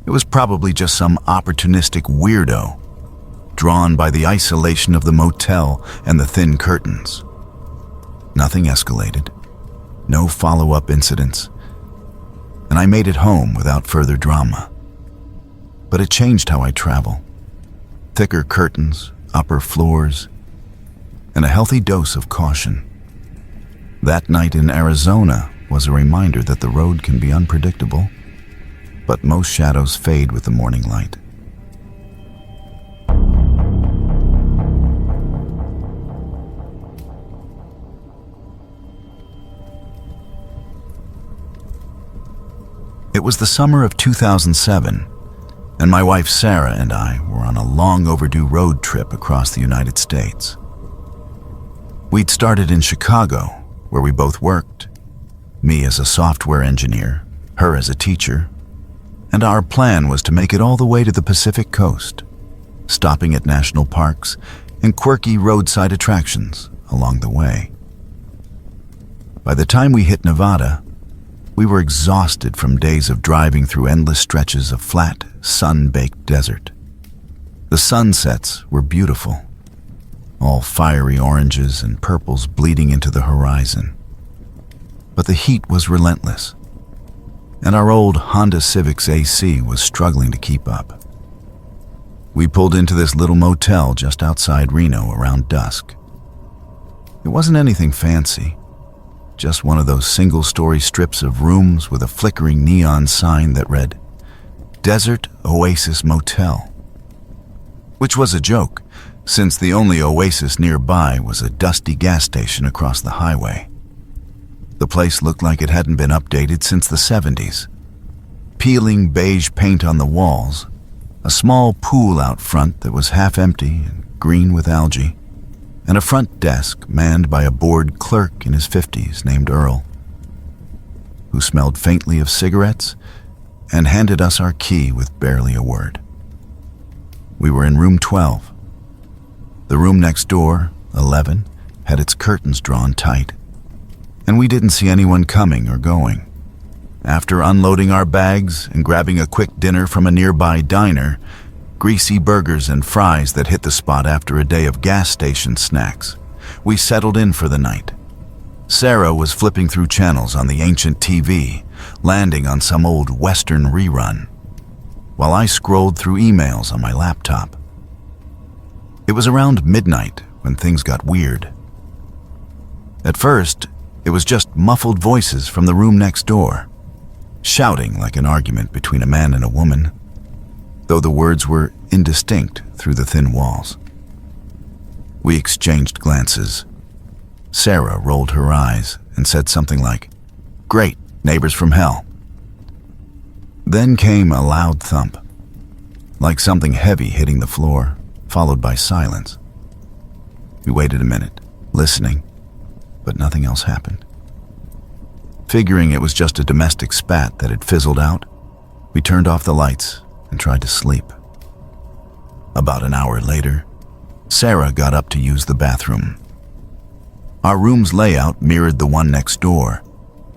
it was probably just some opportunistic weirdo, drawn by the isolation of the motel and the thin curtains. Nothing escalated, no follow-up incidents, and I made it home without further drama. But it changed how I travel. Thicker curtains, upper floors, and a healthy dose of caution. That night in Arizona was a reminder that the road can be unpredictable, but most shadows fade with the morning light. It was the summer of 2007, and my wife Sarah and I were on a long overdue road trip across the United States. We'd started in Chicago, where we both worked, me as a software engineer, her as a teacher, and our plan was to make it all the way to the Pacific Coast, stopping at national parks and quirky roadside attractions along the way. By the time we hit Nevada, we were exhausted from days of driving through endless stretches of flat, sun-baked desert. The sunsets were beautiful, all fiery oranges and purples bleeding into the horizon. But the heat was relentless, and our old Honda Civic's AC was struggling to keep up. We pulled into this little motel just outside Reno around dusk. It wasn't anything fancy, just one of those single-story strips of rooms with a flickering neon sign that read, Desert Oasis Motel. Which was a joke, since the only oasis nearby was a dusty gas station across the highway. The place looked like it hadn't been updated since the 70s. Peeling beige paint on the walls, a small pool out front that was half empty and green with algae, and a front desk manned by a bored clerk in his 50s named Earl, who smelled faintly of cigarettes and handed us our key with barely a word. We were in room 12. The room next door, 11, had its curtains drawn tight, and we didn't see anyone coming or going. After unloading our bags and grabbing a quick dinner from a nearby diner, greasy burgers and fries that hit the spot after a day of gas station snacks, we settled in for the night. Sarah was flipping through channels on the ancient TV, landing on some old Western rerun, while I scrolled through emails on my laptop. It was around midnight when things got weird. At first, it was just muffled voices from the room next door, shouting like an argument between a man and a woman, though the words were indistinct through the thin walls. We exchanged glances. Sarah rolled her eyes and said something like, "Great, neighbors from hell." Then came a loud thump, like something heavy hitting the floor, followed by silence. We waited a minute, listening, but nothing else happened. Figuring it was just a domestic spat that had fizzled out, we turned off the lights and tried to sleep. About an hour later, Sarah got up to use the bathroom. Our room's layout mirrored the one next door,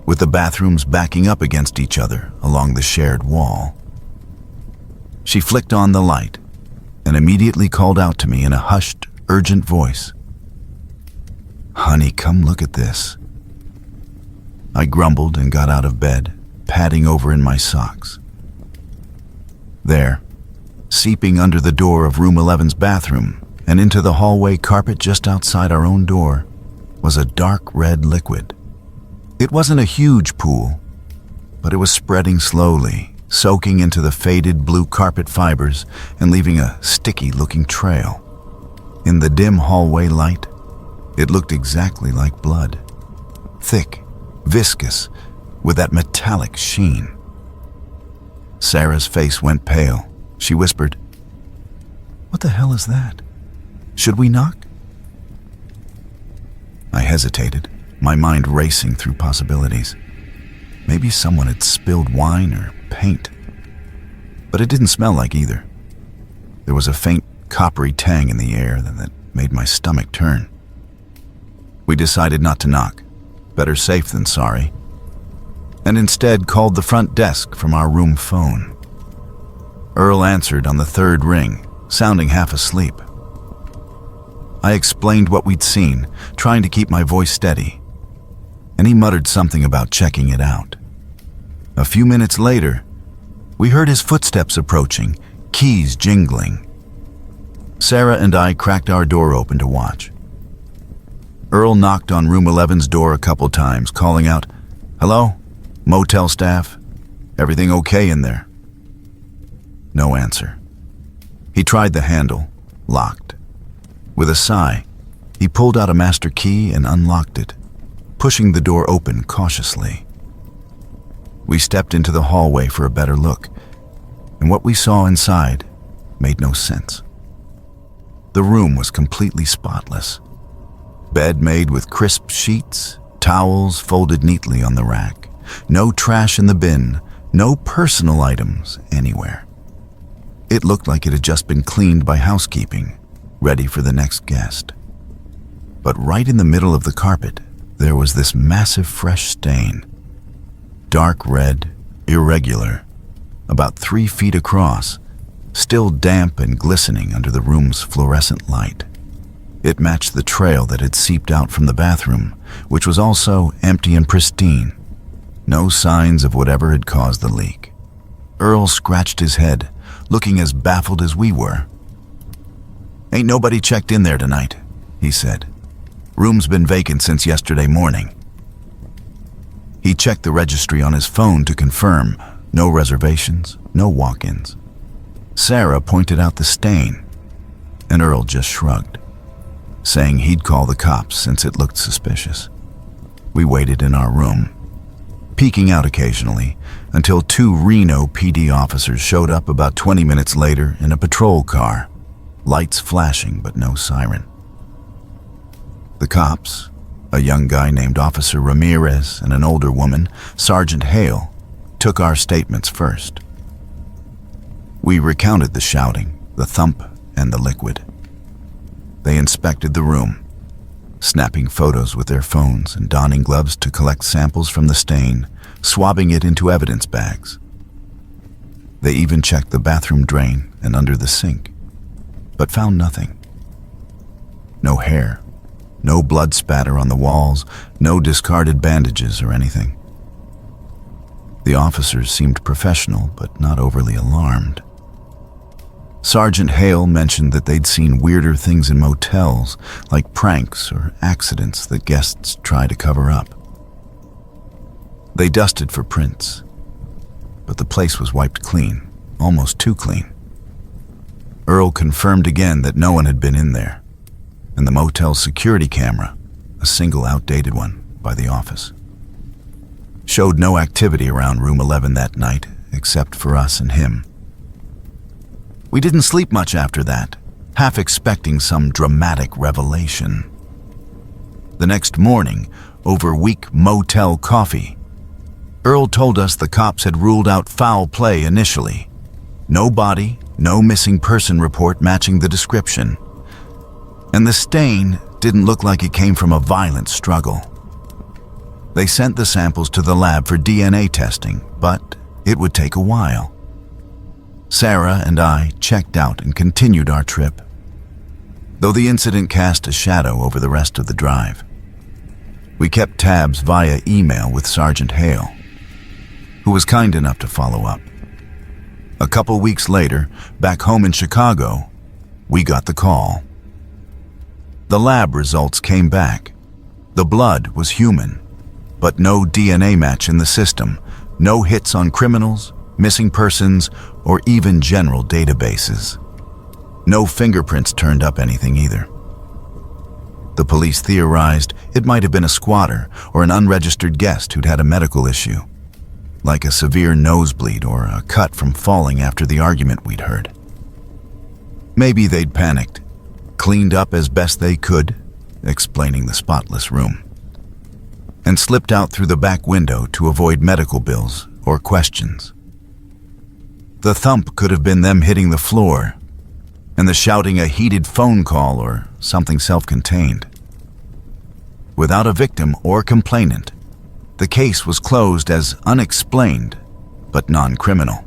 with the bathrooms backing up against each other along the shared wall. She flicked on the light and immediately called out to me in a hushed, urgent voice, "Honey, come look at this." I grumbled and got out of bed, padding over in my socks. There, seeping under the door of room 11's bathroom and into the hallway carpet just outside our own door, was a dark red liquid. It wasn't a huge pool, but it was spreading slowly, soaking into the faded blue carpet fibers and leaving a sticky-looking trail. In the dim hallway light, it looked exactly like blood. Thick, viscous, with that metallic sheen. Sarah's face went pale. She whispered, "What the hell is that? Should we knock?" I hesitated, my mind racing through possibilities. Maybe someone had spilled wine or paint. But it didn't smell like either. There was a faint coppery tang in the air that made my stomach turn. We decided not to knock, better safe than sorry, and instead called the front desk from our room phone. Earl answered on the third ring, sounding half asleep. I explained what we'd seen, trying to keep my voice steady, and he muttered something about checking it out. A few minutes later, we heard his footsteps approaching, keys jingling. Sarah and I cracked our door open to watch. Earl knocked on room 11's door a couple times, calling out, "Hello? Motel staff? Everything okay in there?" No answer. He tried the handle, locked. With a sigh, he pulled out a master key and unlocked it, pushing the door open cautiously. We stepped into the hallway for a better look, and what we saw inside made no sense. The room was completely spotless. Bed made with crisp sheets, towels folded neatly on the rack, no trash in the bin, no personal items anywhere. It looked like it had just been cleaned by housekeeping, ready for the next guest. But right in the middle of the carpet, there was this massive fresh stain. Dark red, irregular, about 3 feet across, still damp and glistening under the room's fluorescent light. It matched the trail that had seeped out from the bathroom, which was also empty and pristine. No signs of whatever had caused the leak. Earl scratched his head, looking as baffled as we were, "Ain't nobody checked in there tonight," he said. "Room's been vacant since yesterday morning." He checked the registry on his phone to confirm. No reservations, no walk-ins. Sarah pointed out the stain, and Earl just shrugged, saying he'd call the cops since it looked suspicious. We waited in our room, peeking out occasionally, until 2 Reno PD officers showed up about 20 minutes later in a patrol car, lights flashing but no siren. The cops, a young guy named Officer Ramirez and an older woman, Sergeant Hale, took our statements first. We recounted the shouting, the thump, and the liquid. They inspected the room, snapping photos with their phones and donning gloves to collect samples from the stain, swabbing it into evidence bags. They even checked the bathroom drain and under the sink, but found nothing. No hair, no blood spatter on the walls, no discarded bandages or anything. The officers seemed professional, but not overly alarmed. Sergeant Hale mentioned that they'd seen weirder things in motels, like pranks or accidents that guests try to cover up. They dusted for prints, but the place was wiped clean, almost too clean. Earl confirmed again that no one had been in there, and the motel's security camera, a single outdated one by the office, showed no activity around room 11 that night except for us and him. We didn't sleep much after that, half expecting some dramatic revelation. The next morning, over weak motel coffee, Earl told us the cops had ruled out foul play initially. No body, no missing person report matching the description. And the stain didn't look like it came from a violent struggle. They sent the samples to the lab for DNA testing, but it would take a while. Sarah and I checked out and continued our trip, though the incident cast a shadow over the rest of the drive. We kept tabs via email with Sergeant Hale, who was kind enough to follow up. A couple weeks later, back home in Chicago, we got the call. The lab results came back. The blood was human, but no DNA match in the system, no hits on criminals, missing persons, or even general databases. No fingerprints turned up anything either. The police theorized it might have been a squatter or an unregistered guest who'd had a medical issue, like a severe nosebleed or a cut from falling after the argument we'd heard. Maybe they'd panicked, cleaned up as best they could, explaining the spotless room, and slipped out through the back window to avoid medical bills or questions. The thump could have been them hitting the floor, and the shouting a heated phone call or something self-contained. Without a victim or complainant, the case was closed as unexplained but non-criminal.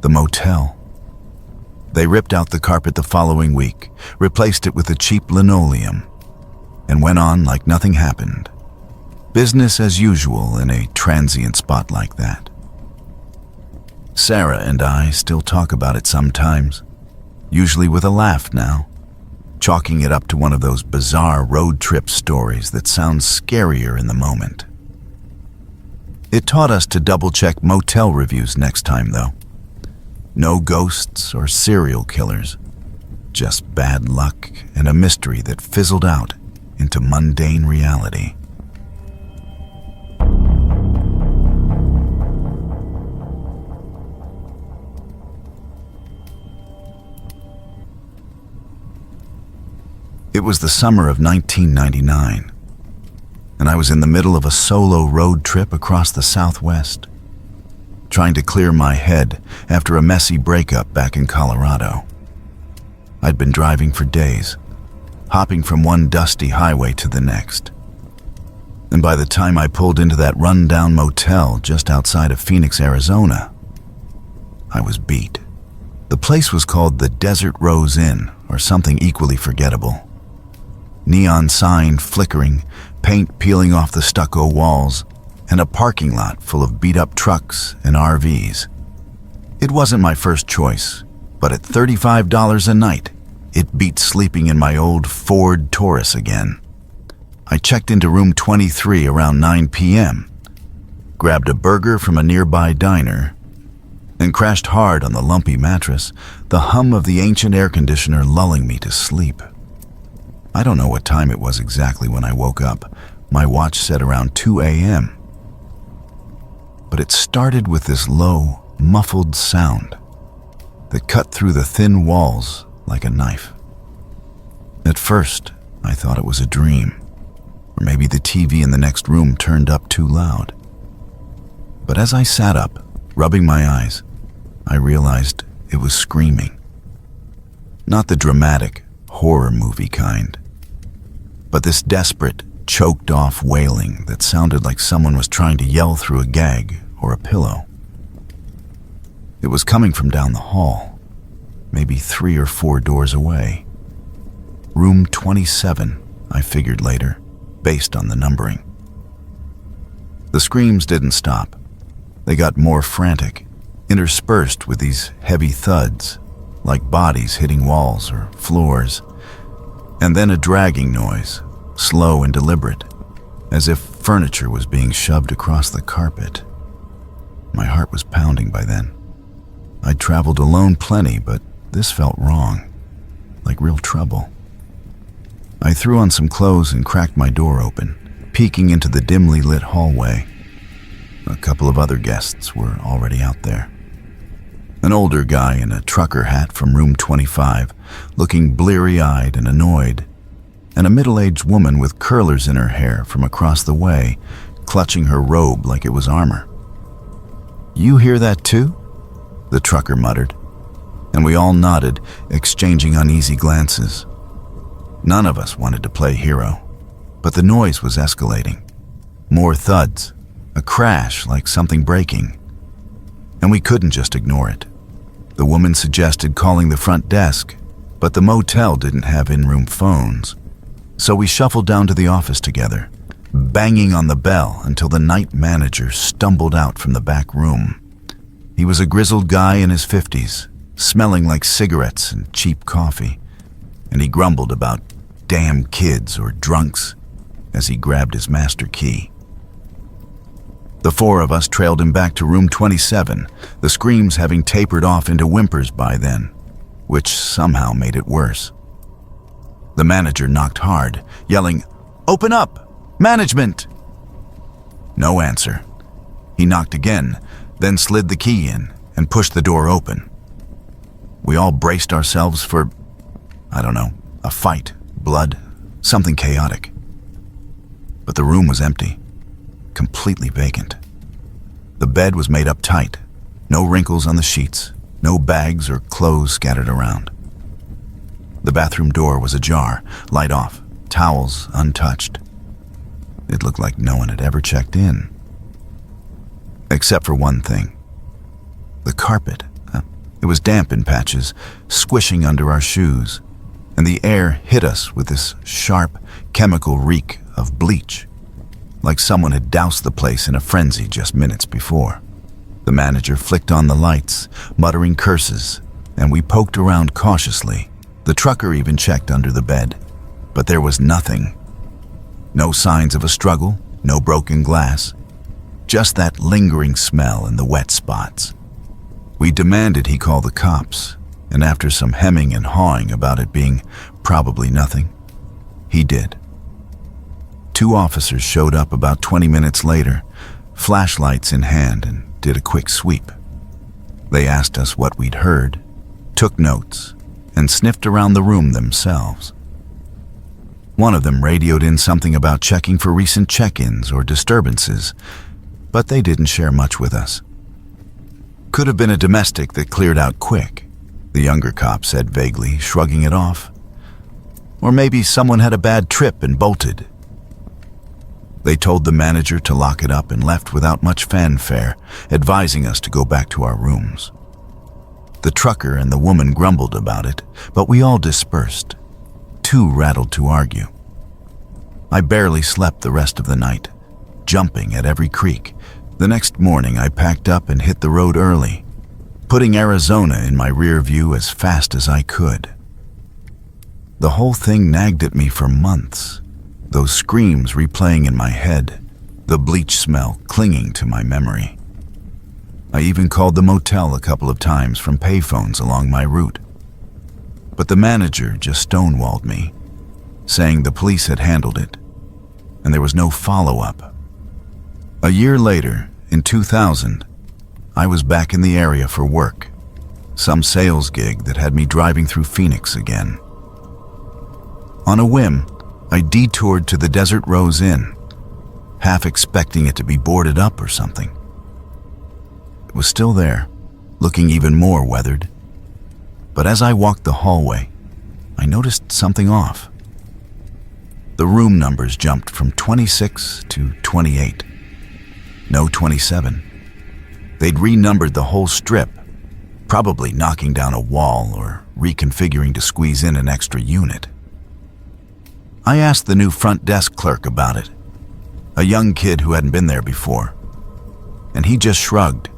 The motel. They ripped out the carpet the following week, replaced it with a cheap linoleum, and went on like nothing happened. Business as usual in a transient spot like that. Sarah and I still talk about it sometimes, usually with a laugh now, chalking it up to one of those bizarre road trip stories that sounds scarier in the moment. It taught us to double-check motel reviews next time, though. No ghosts or serial killers, just bad luck and a mystery that fizzled out into mundane reality. It was the summer of 1999, and I was in the middle of a solo road trip across the Southwest, trying to clear my head after a messy breakup back in Colorado. I'd been driving for days, hopping from one dusty highway to the next. And by the time I pulled into that run-down motel just outside of Phoenix, Arizona, I was beat. The place was called the Desert Rose Inn, or something equally forgettable. Neon sign flickering, paint peeling off the stucco walls, and a parking lot full of beat-up trucks and RVs. It wasn't my first choice, but at $35 a night, it beat sleeping in my old Ford Taurus again. I checked into room 23 around 9 p.m., grabbed a burger from a nearby diner, and crashed hard on the lumpy mattress, the hum of the ancient air conditioner lulling me to sleep. I don't know what time it was exactly when I woke up. My watch said around 2 a.m. But it started with this low, muffled sound that cut through the thin walls like a knife. At first, I thought it was a dream, or maybe the TV in the next room turned up too loud. But as I sat up, rubbing my eyes, I realized it was screaming. Not the dramatic, horror movie kind, but this desperate, choked-off wailing that sounded like someone was trying to yell through a gag or a pillow. It was coming from down the hall, maybe 3 or 4 doors away. Room 27, I figured later, based on the numbering. The screams didn't stop. They got more frantic, interspersed with these heavy thuds, like bodies hitting walls or floors, and then a dragging noise, slow and deliberate, as if furniture was being shoved across the carpet. My heart was pounding by then. I'd traveled alone plenty, but this felt wrong, like real trouble. I threw on some clothes and cracked my door open, peeking into the dimly lit hallway. A couple of other guests were already out there. An older guy in a trucker hat from room 25, looking bleary-eyed and annoyed, and a middle-aged woman with curlers in her hair from across the way, clutching her robe like it was armor. "You hear that too?" the trucker muttered, and we all nodded, exchanging uneasy glances. None of us wanted to play hero, but the noise was escalating. More thuds, a crash like something breaking, and we couldn't just ignore it. The woman suggested calling the front desk, but the motel didn't have in-room phones, so we shuffled down to the office together, banging on the bell until the night manager stumbled out from the back room. He was a grizzled guy in his 50s, smelling like cigarettes and cheap coffee, and he grumbled about damn kids or drunks as he grabbed his master key. The 4 of us trailed him back to room 27, the screams having tapered off into whimpers by then, which somehow made it worse. The manager knocked hard, yelling, "Open up! Management!" No answer. He knocked again, then slid the key in and pushed the door open. We all braced ourselves for, I don't know, a fight, blood, something chaotic. But the room was empty, completely vacant. The bed was made up tight, no wrinkles on the sheets, no bags or clothes scattered around. The bathroom door was ajar, light off, towels untouched. It looked like no one had ever checked in. Except for one thing. The carpet. It was damp in patches, squishing under our shoes, and the air hit us with this sharp, chemical reek of bleach, like someone had doused the place in a frenzy just minutes before. The manager flicked on the lights, muttering curses, and we poked around cautiously. The trucker even checked under the bed, but there was nothing. No signs of a struggle, no broken glass, just that lingering smell in the wet spots. We demanded he call the cops, and after some hemming and hawing about it being probably nothing, he did. 2 officers showed up about 20 minutes later, flashlights in hand, and did a quick sweep. They asked us what we'd heard, took notes, and sniffed around the room themselves. One of them radioed in something about checking for recent check-ins or disturbances, but they didn't share much with us. Could have been a domestic that cleared out quick, the younger cop said vaguely, shrugging it off. Or maybe someone had a bad trip and bolted. They told the manager to lock it up and left without much fanfare, advising us to go back to our rooms. The trucker and the woman grumbled about it, but we all dispersed, too rattled to argue. I barely slept the rest of the night, jumping at every creak. The next morning I packed up and hit the road early, putting Arizona in my rear view as fast as I could. The whole thing nagged at me for months. Those screams replaying in my head, the bleach smell clinging to my memory. I even called the motel a couple of times from payphones along my route. But the manager just stonewalled me, saying the police had handled it, and there was no follow-up. A year later, in 2000, I was back in the area for work, some sales gig that had me driving through Phoenix again. On a whim, I detoured to the Desert Rose Inn, half expecting it to be boarded up or something. It was still there, looking even more weathered. But as I walked the hallway, I noticed something off. The room numbers jumped from 26 to 28. No 27. They'd renumbered the whole strip, probably knocking down a wall or reconfiguring to squeeze in an extra unit. I asked the new front desk clerk about it, a young kid who hadn't been there before, and he just shrugged,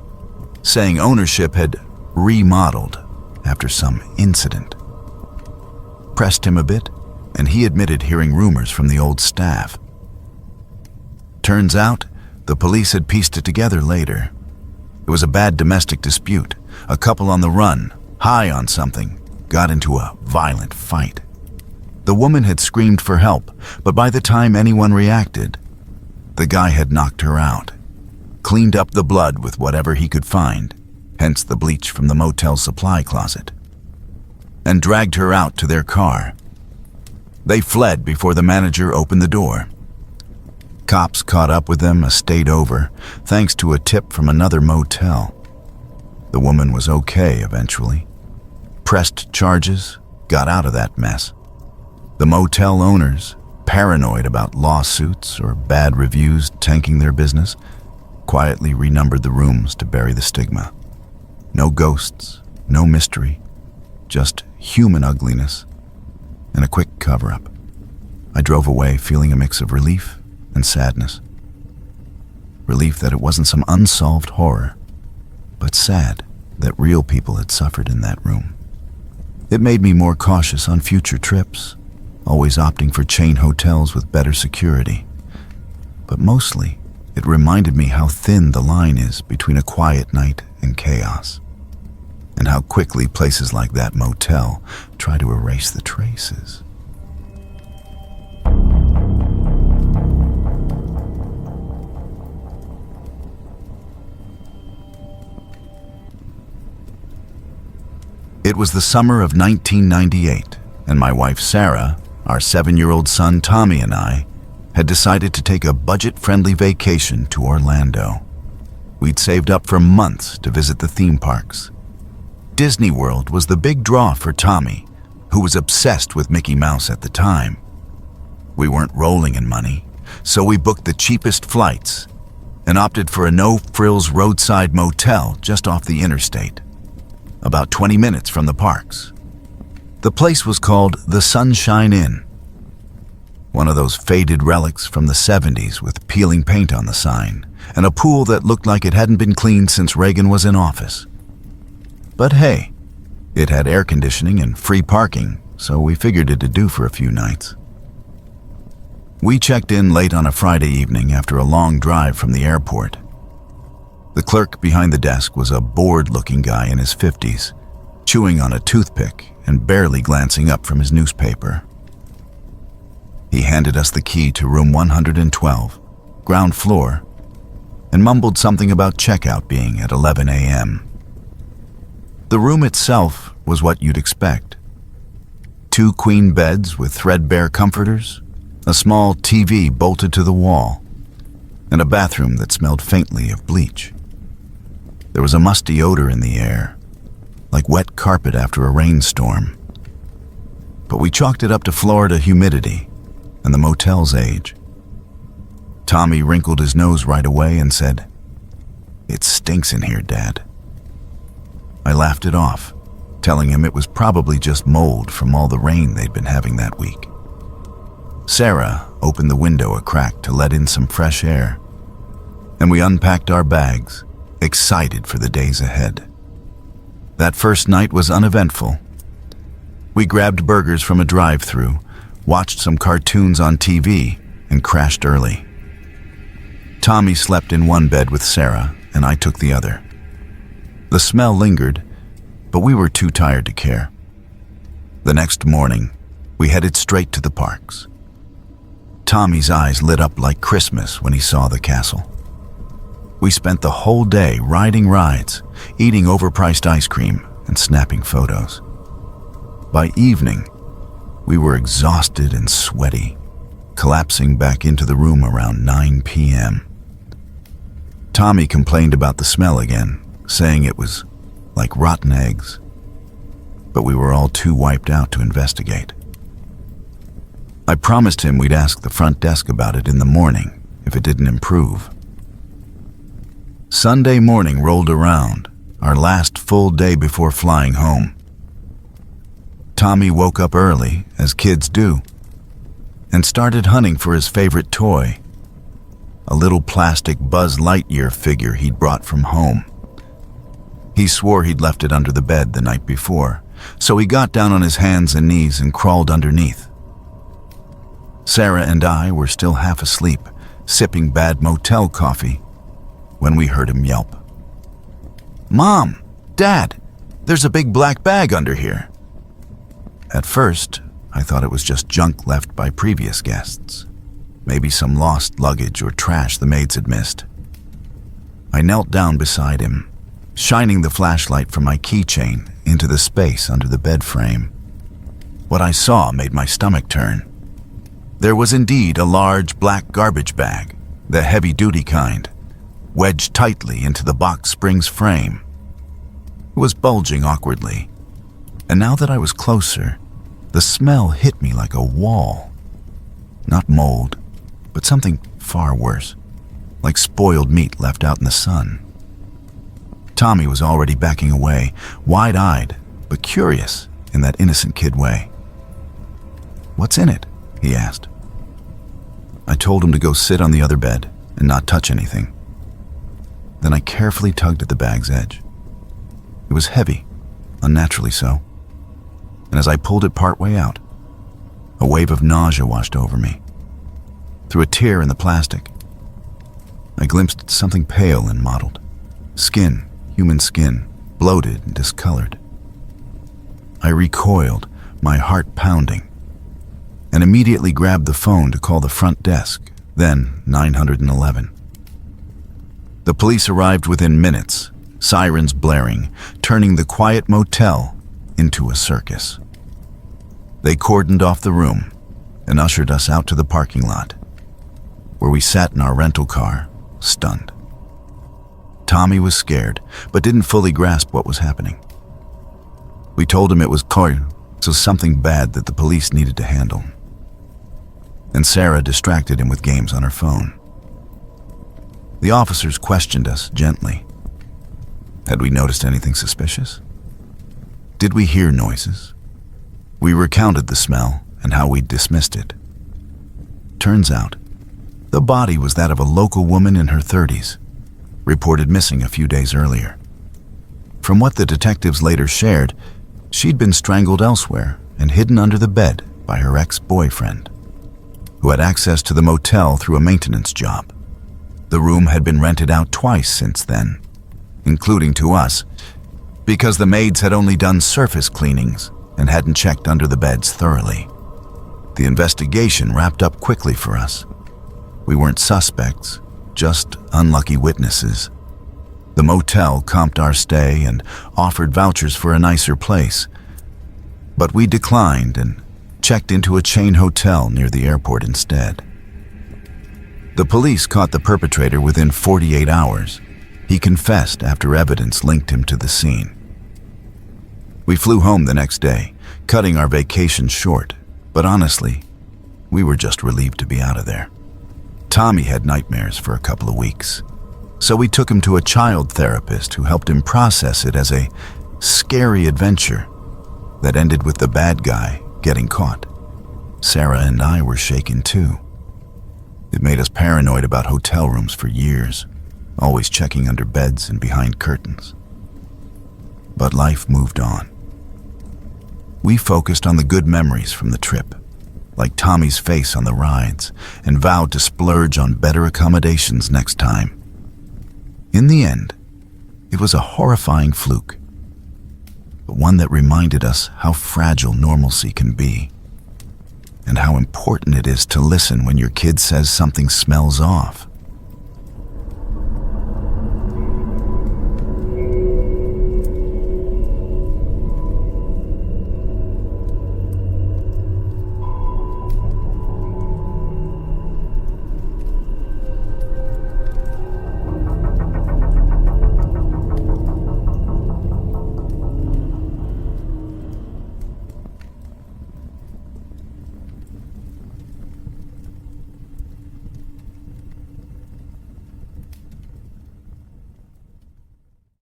saying ownership had remodeled after some incident. Pressed him a bit, and he admitted hearing rumors from the old staff. Turns out, the police had pieced it together later. It was a bad domestic dispute. A couple on the run, high on something, got into a violent fight. The woman had screamed for help, but by the time anyone reacted, the guy had knocked her out, cleaned up the blood with whatever he could find, hence the bleach from the motel supply closet, and dragged her out to their car. They fled before the manager opened the door. Cops caught up with them a state over, thanks to a tip from another motel. The woman was okay eventually. Pressed charges, got out of that mess. The motel owners, paranoid about lawsuits or bad reviews tanking their business, quietly renumbered the rooms to bury the stigma. No ghosts, no mystery, just human ugliness and a quick cover-up. I drove away feeling a mix of relief and sadness. Relief that it wasn't some unsolved horror, but sad that real people had suffered in that room. It made me more cautious on future trips, always opting for chain hotels with better security. But mostly, it reminded me how thin the line is between a quiet night and chaos, and how quickly places like that motel try to erase the traces. It was the summer of 1998, and my wife Sarah, our 7-year-old son Tommy, and I had decided to take a budget-friendly vacation to Orlando. We'd saved up for months to visit the theme parks. Disney World was the big draw for Tommy, who was obsessed with Mickey Mouse at the time. We weren't rolling in money, so we booked the cheapest flights and opted for a no-frills roadside motel just off the interstate, about 20 minutes from the parks. The place was called the Sunshine Inn, one of those faded relics from the 70s with peeling paint on the sign and a pool that looked like it hadn't been cleaned since Reagan was in office. But hey, it had air conditioning and free parking, so we figured it'd do for a few nights. We checked in late on a Friday evening after a long drive from the airport. The clerk behind the desk was a bored-looking guy in his 50s, chewing on a toothpick and barely glancing up from his newspaper. He handed us the key to room 112, ground floor, and mumbled something about checkout being at 11 a.m. The room itself was what you'd expect. 2 queen beds with threadbare comforters, a small TV bolted to the wall, and a bathroom that smelled faintly of bleach. There was a musty odor in the air, like wet carpet after a rainstorm. But we chalked it up to Florida humidity and the motel's age. Tommy wrinkled his nose right away and said, "It stinks in here, Dad." I laughed it off, telling him it was probably just mold from all the rain they'd been having that week. Sarah opened the window a crack to let in some fresh air, and we unpacked our bags, excited for the days ahead. That first night was uneventful. We grabbed burgers from a drive-thru, watched some cartoons on TV, and crashed early. Tommy slept in one bed with Sarah, and I took the other. The smell lingered, but we were too tired to care. The next morning, we headed straight to the parks. Tommy's eyes lit up like Christmas when he saw the castle. We spent the whole day riding rides, eating overpriced ice cream, and snapping photos. By evening, we were exhausted and sweaty, collapsing back into the room around 9 p.m. Tommy complained about the smell again, saying it was like rotten eggs. But we were all too wiped out to investigate. I promised him we'd ask the front desk about it in the morning if it didn't improve. Sunday morning rolled around, our last full day before flying home. Tommy woke up early, as kids do, and started hunting for his favorite toy, a little plastic Buzz Lightyear figure he'd brought from home. He swore he'd left it under the bed the night before, so he got down on his hands and knees and crawled underneath. Sarah and I were still half asleep, sipping bad motel coffee, when we heard him yelp. "Mom! Dad! There's a big black bag under here!" At first, I thought it was just junk left by previous guests. Maybe some lost luggage or trash the maids had missed. I knelt down beside him, shining the flashlight from my keychain into the space under the bed frame. What I saw made my stomach turn. There was indeed a large black garbage bag, the heavy-duty kind, wedged tightly into the box springs frame. It was bulging awkwardly, and now that I was closer, the smell hit me like a wall. Not mold, but something far worse, like spoiled meat left out in the sun. Tommy was already backing away, wide-eyed, but curious in that innocent kid way. "What's in it?" he asked. I told him to go sit on the other bed and not touch anything. Then I carefully tugged at the bag's edge. It was heavy, unnaturally so, and as I pulled it partway out, a wave of nausea washed over me. Through a tear in the plastic, I glimpsed something pale and mottled. Skin, human skin, bloated and discolored. I recoiled, my heart pounding, and immediately grabbed the phone to call the front desk, then 911. The police arrived within minutes, sirens blaring, turning the quiet motel into a circus. They cordoned off the room and ushered us out to the parking lot, where we sat in our rental car, stunned. Tommy was scared, but didn't fully grasp what was happening. We told him it was something bad that the police needed to handle. And Sarah distracted him with games on her phone. The officers questioned us gently. Had we noticed anything suspicious? Did we hear noises? We recounted the smell and how we'd dismissed it. Turns out, the body was that of a local woman in her 30s, reported missing a few days earlier. From what the detectives later shared, she'd been strangled elsewhere and hidden under the bed by her ex-boyfriend, who had access to the motel through a maintenance job. The room had been rented out twice since then, including to us, because the maids had only done surface cleanings and hadn't checked under the beds thoroughly. The investigation wrapped up quickly for us. We weren't suspects, just unlucky witnesses. The motel comped our stay and offered vouchers for a nicer place, but we declined and checked into a chain hotel near the airport instead. The police caught the perpetrator within 48 hours. He confessed after evidence linked him to the scene. We flew home the next day, cutting our vacation short, but honestly, we were just relieved to be out of there. Tommy had nightmares for a couple of weeks, so we took him to a child therapist who helped him process it as a scary adventure that ended with the bad guy getting caught. Sarah and I were shaken too. It made us paranoid about hotel rooms for years, always checking under beds and behind curtains. But life moved on. We focused on the good memories from the trip, like Tommy's face on the rides, and vowed to splurge on better accommodations next time. In the end, it was a horrifying fluke, but one that reminded us how fragile normalcy can be, and how important it is to listen when your kid says something smells off.